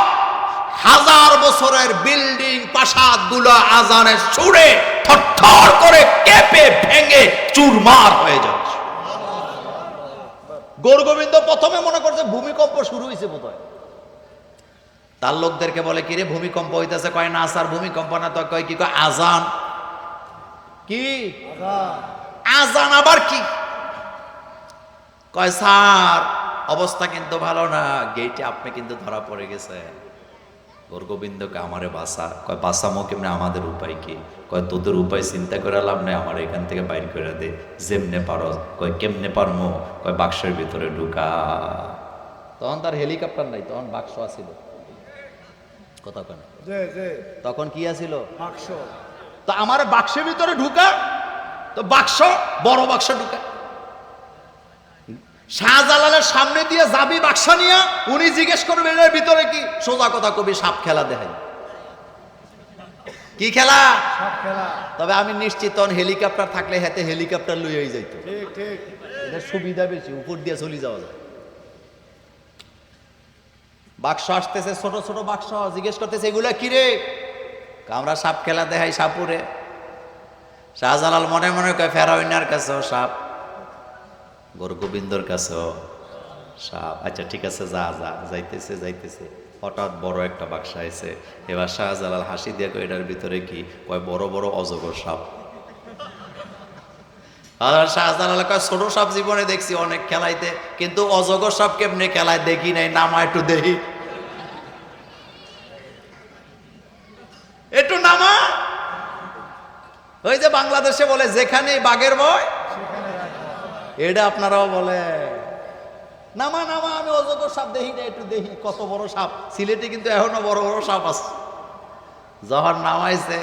হাজার বছরের বিল্ডিং প্রাসাদ গুলো আজানের সুরে থরথর করে কেঁপে ভেঙে চুরমার হয়ে যাচ্ছে। গৌর গোবিন্দ প্রথমে মনে করছে ভূমিকম্প শুরু হয়েছে বোধহয়। তার লোকদেরকে বলে, কি রে ভূমিকম্প হইতেছে? কয় না স্যার, ভূমিকম্প না তো। কয় কি? কয় আজান। কি আজান? আবার কি? কয় স্যার অবস্থা কিন্তু ভালো না, গেটে আপনি কিন্তু ধরা পড়ে গেছেন। গৌর গোবিন্দকে, আমারে বাসা। কয় বাসামো কেমনে? আমাদের উপায় কি? কয় তোদের উপায় চিন্তা করে লাভ নাই, আমার এখান থেকে বাইর করে দে যেমনে পারো। কয় কেমনে পারমো? কয় বাক্সের ভিতরে ঢুকা। তখন তার হেলিকপ্টার নাই, তখন বাক্স আছিল। কথা কেন? তখন কি আছিল? বাক্স। তো আমার বাক্সের ভিতরে ঢুকা, তো বাক্স, বড় বাক্স ঢুকা। শাহজালালের সামনে দিয়ে যাবি বাক্স নিয়ে, উনি জিজ্ঞেস করবেন এর ভিতরে কি? সোজা কথা কবি, সাপ খেলা দেখাই। কি খেলা? সব খেলা। তবে আমি নিশ্চিত তখন হেলিকপ্টার থাকলে হাতে হেলিকপ্টার লইয়াই যাইতো। ঠিক ঠিক। এটা সুবিধা বেশি, উপর দিয়ে চলে যাওয়া যায়। বাক্স আসতেছে, ছোট ছোট বাক্স, জিজ্ঞেস করতেছে এগুলা কি রে? আমরা সাপ খেলা দেখাই সাপুরে। শাহজালাল মনে মনে কয় ফেরাউনের কাছেও সাপ, গৌর গোবিন্দর কাছেও সাপ। আচ্ছা ঠিক আছে, যা যা। যাইতেছে যাইতেছে, হঠাৎ বড় একটা বাক্স আইছে। এবার শাহজালাল হাসি দিয়ে কয় এটার ভিতরে কি? কয় বড় বড় অজগর সাপ। আর শাহজালাল কয় ছোট সাপ জীবনে দেখছি অনেক খেলাইতে, কিন্তু অজগর সাপ কেমনে খেলায় দেখি নাই, নামা একটু দেখি। একটু নামা। ওই যে বাংলাদেশে বলে যেখানে বাঘের ভয় এটা আপনারাও বলে নামা নামা। আমি অজগর সাপ দেখি না, একটু দেখি কত বড় সাপ। সিলেটে কিন্তু এখনো বড় বড় সাপ আছে। যখন নামাইছে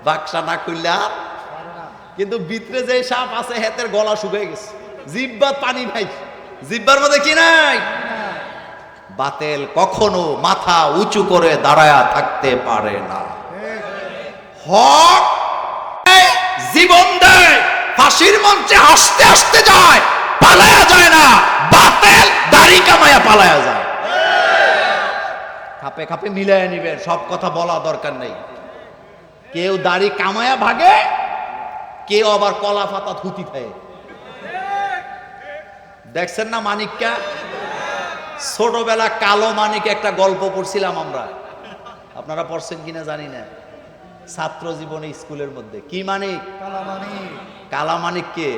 বাক্সা না খুললে আর, কিন্তু ভিতরে যে সাপ আছে হেতের গলা শুকিয়ে গেছে, জিব্বার পানি নাই, জিব্বার মধ্যে কি নাই? বাতেল কখনো মাথা উঁচু করে দাঁড়ায়া থাকতে পারে না। হক জীবন দেয়, ফাঁসির মঞ্চে হাসতে হাসতে যায়, পালায়া যায় না। বাতেল দাড়ি কামায়া পালায়া যায়। খাপে খাপে মিলাইয়া নিবেন, সব কথা বলা দরকার নেই। কেউ দাড়ি কামায়া ভাগে, কেউ আবার কলা পাতা থুতি খায়। দেখছেন না মানিককা? ছোটবেলা কালো মানিক একটা গল্প পড়ছিলাম আমরা, আপনারা পড়ছেন কিনা জানি না। ছাত্র জীবনে স্কুলের মধ্যে কি মানিক? কালামানিক। কালা মানিক কে?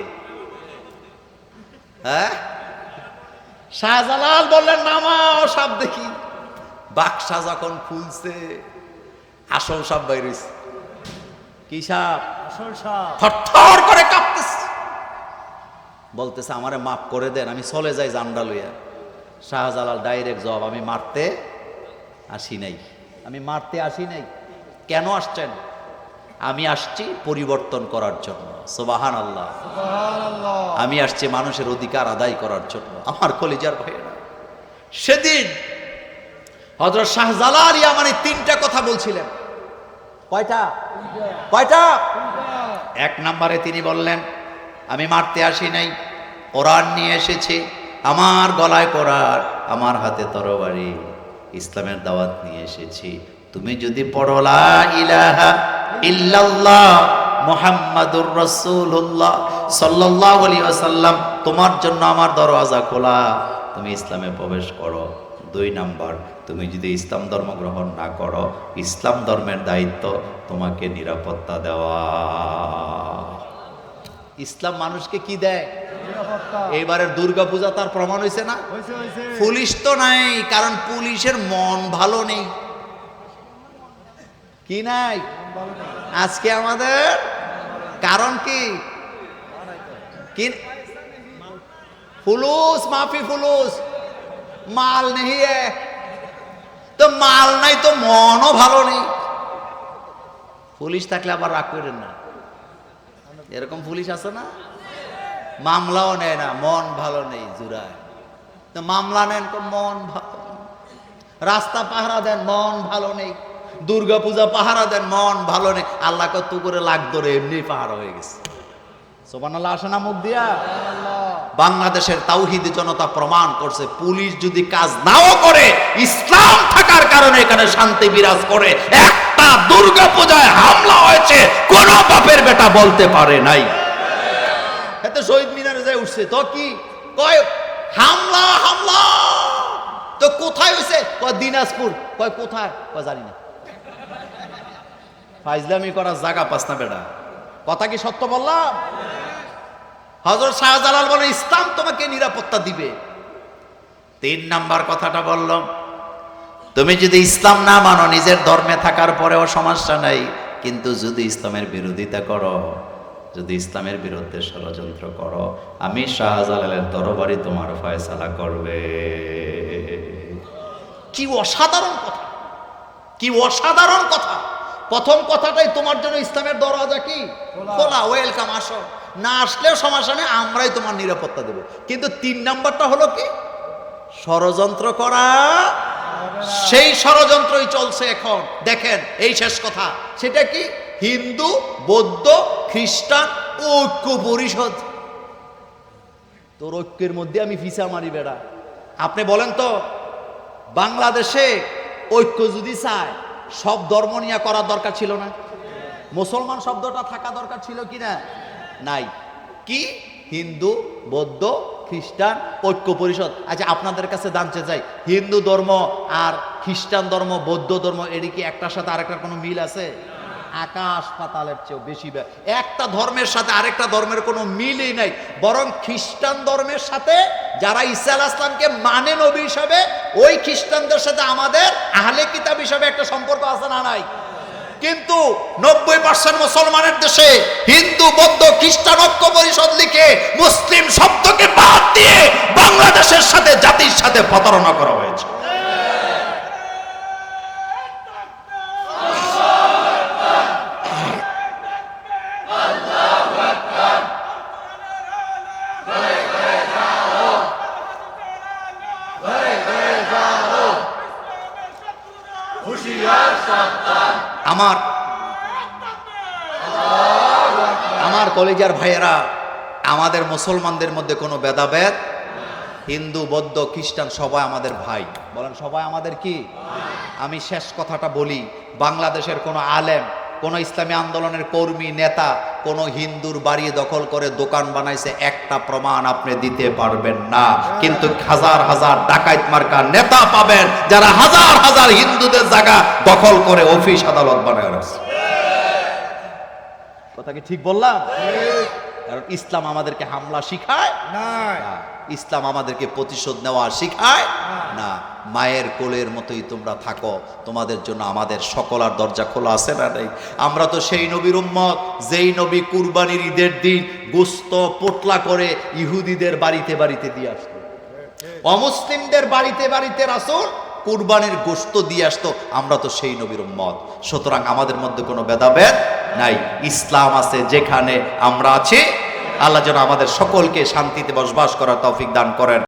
হ্যাঁ, শাহজালাল বললেন নামাও সাপ দেখি। বাক্সা যখন খুলছে আসল সাপ বাইর হইছে। কি সাপ? আসল সাপ। থরথর করে কাঁপতেছে, বলতেছে আমারে মাফ করে দেন, আমি চলে যাই জান্ডা লইয়া। শাহজালাল ডাইরেক্ট জবাব, আমি মারতে আসি নাই, আমি মারতে আসি নাই। কেন আসছেন? আমি আসছি পরিবর্তন করার জন্য। সুবহানাল্লাহ। সুবহানাল্লাহ। আমি আসছি মানুষের অধিকার আদায় করার জন্য। আমার কলিজার ভাইয়েরা, সেদিন হযরত শাহজালাল ইয়ামানি তিনটা কথা বলছিলেন। কয়টা? কয়টা? এক নম্বরে তিনি বললেন আমি মারতে আসি নাই, কোরআন নিয়ে এসেছি, আমার গলায় কোরআন, আমার হাতে তরবারি, ইসলামের দাওয়াত নিয়ে এসেছি। তুমি যদি পড়ো লা ইলাহা ইল্লাল্লাহ মুহাম্মাদুর রাসূলুল্লাহ সাল্লাল্লাহু আলাইহি ওয়াসাল্লাম, তোমার জন্য আমার দরওয়াজা খোলা, তুমি ইসলামে প্রবেশ করো। 2 নাম্বার, তুমি যদি ইসলাম ধর্ম গ্রহণ না করো, ইসলাম ধর্মের দায়িত্ব তোমাকে নিরাপত্তা দেওয়া। ইসলাম মানুষকে কি দেয়? নিরাপত্তা। এইবারের দুর্গাপূজা তার প্রমাণ হয়েছে না? হয়েছে হয়েছে। পুলিশ তো নাই, কারণ পুলিশের মন ভালো নেই। কি নাই ভালো নেই। আজকে আমাদের? কারণ কি? কি ফুলুস মাফি ফুলুস, মাল নেই है। তো মাল নাই তো মনও ভালো নেই। পুলিশ থাকলে আবার রাগ করেন না, এরকম পুলিশ আছে না, মামলাও নেয় না, মন ভালো নেই জুরায়। তো মামলা নেন তো মন ভালো, রাস্তা পাহারা দেন মন ভালো নেই, দুর্গা পূজা পাহারা দেন মন ভালো নেই। আল্লাহ কত করে লাগ ধরে এমনি পাহারা হয়ে গেছে। সুবহানাল্লাহ আসে না মুখ দিয়া? বাংলাদেশের তাওহীদি জনতা প্রমাণ করছে, পুলিশ যদি কাজ নাও করে, ইসলাম থাকার কারণে এখানে শান্তি বিরাজ করে। একটা দুর্গা পূজায় হামলা হয়েছে, কোন বাপের বেটা বলতে পারে নাই। এতে শহীদ মিনারে যায় উঠছে, তো কি কয় হামলা হামলা, তো কোথায় হয়েছে? কয় দিনাজপুর। কয় কোথায়? কয় জানি না। ফাইজলামি করার জায়গা পাস না বেটা। কথা কি সত্য বললাম? হযরত শাহজালাল বলে ইসলাম তোমাকে নিরাপত্তা দিবে। 3 নাম্বার কথাটা বললাম, তুমি যদি ইসলাম না মানো, নিজের ধর্মে থাকার পরেও সমস্যা নাই, কিন্তু যদি ইসলামের বিরোধিতা করো, যদি ইসলামের বিরুদ্ধে ষড়যন্ত্র করো, আমি শাহজালালের তরবারি তোমার ফয়সালা করবে। কি অসাধারণ কথা, কি অসাধারণ কথা। প্রথম কথাটাই তোমার জন্য ইসলামের দরওয়াজা কি খোলা, ওয়েলকাম, আসো। না আসলেও সমস্যা নেই, আমরাই তোমার নিরাপত্তা দেব। কিন্তু 3 নাম্বারটা হলো কি? ষড়যন্ত্র করা। সেই ষড়যন্ত্রই চলছে এখন। দেখেন এই শেষ কথা, সেটা কি? হিন্দু, বৌদ্ধ, খ্রিস্টান ঐক্য পরিষদ। তোর ঐক্যের মধ্যে আমি ফিসা মারি বেড়া। আপনি বলেন তো, বাংলাদেশে ঐক্য যদি চায়, সব ধর্ম নিয়ে করার দরকার ছিল না? মুসলমান শব্দটা থাকা দরকার ছিল কি না? নাই। কি? হিন্দু, বৌদ্ধ, খ্রিস্টান ঐক্য পরিষদ। আচ্ছা আপনাদের কাছে জানতে চাই, হিন্দু ধর্ম আর খ্রিস্টান ধর্ম, বৌদ্ধ ধর্ম, এর কি একটার সাথে আরেকটার কোনো মিল আছে? আকাশ পাতালের চেয়েও বেশি। একটা ধর্মের সাথে আরেকটা ধর্মের কোনো মিলই নাই। বরং খ্রিস্টান ধর্মের সাথে যারা ঈসা আলাইহিস সালামকে মানে নবী হিসাবে, ওই খ্রিস্টানদের সাথে আমাদের আহলে কিতাব হিসাবে একটা সম্পর্ক আছে না নাই? কিন্তু 90% মুসলমানের দেশে হিন্দু, বৌদ্ধ, খ্রিস্টান ঐক্য পরিষদ লিখে মুসলিম শব্দকে বাদ দিয়ে বাংলাদেশের সাথে, জাতির সাথে প্রতারণা করা হয়েছে। আমার কলেজার ভাইয়েরা, আমাদের মুসলমানদের মধ্যে কোনো ভেদাভেদ, হিন্দু, বৌদ্ধ, খ্রিস্টান সবাই আমাদের ভাই। বলেন সবাই আমাদের কি? আমি শেষ কথাটা বলি, বাংলাদেশের কোনো আলেম, কোন ইসলামী আন্দোলনের কর্মী, নেতা কোন হিন্দুর বাড়ি দখল করে দোকান বানাইছে, একটা প্রমাণ আপনি দিতে পারবেন না। কিন্তু হাজার হাজার ডাকাইত মার্কা নেতা পাবেন যারা হাজার হাজার হিন্দুদের জায়গা দখল করে অফিস আদালত বানায় রাখছে। কথা কি ঠিক বললাম? কারণ ইসলাম আমাদেরকে হামলা শিখায় না, ইসলাম আমাদেরকে প্রতিশোধ নেওয়া শিখায় না। মায়ের কোলের মতোই তোমরা থাকো, তোমাদের জন্য আমাদের সকলার দরজা খোলা আছে না নাই? আমরা তো সেই নবীর উম্মত, যেই নবী কুরবানির ঈদের দিন গোশত পোটলা করে ইহুদিদের বাড়িতে বাড়িতে দিয়ে আসতো, অমুসলিমদের বাড়িতে বাড়িতে রাসূল কুরবানির গোশত দিয়ে আসতো। আমরা তো সেই নবীর উম্মত। সুতরাং আমাদের মধ্যে কোনো ভেদাভেদ নাই। ইসলাম আছে যেখানে আমরা আছি। আল্লাহ যেন আমাদের সকলকে শান্তিতে বসবাস করার তৌফিক দান করেন।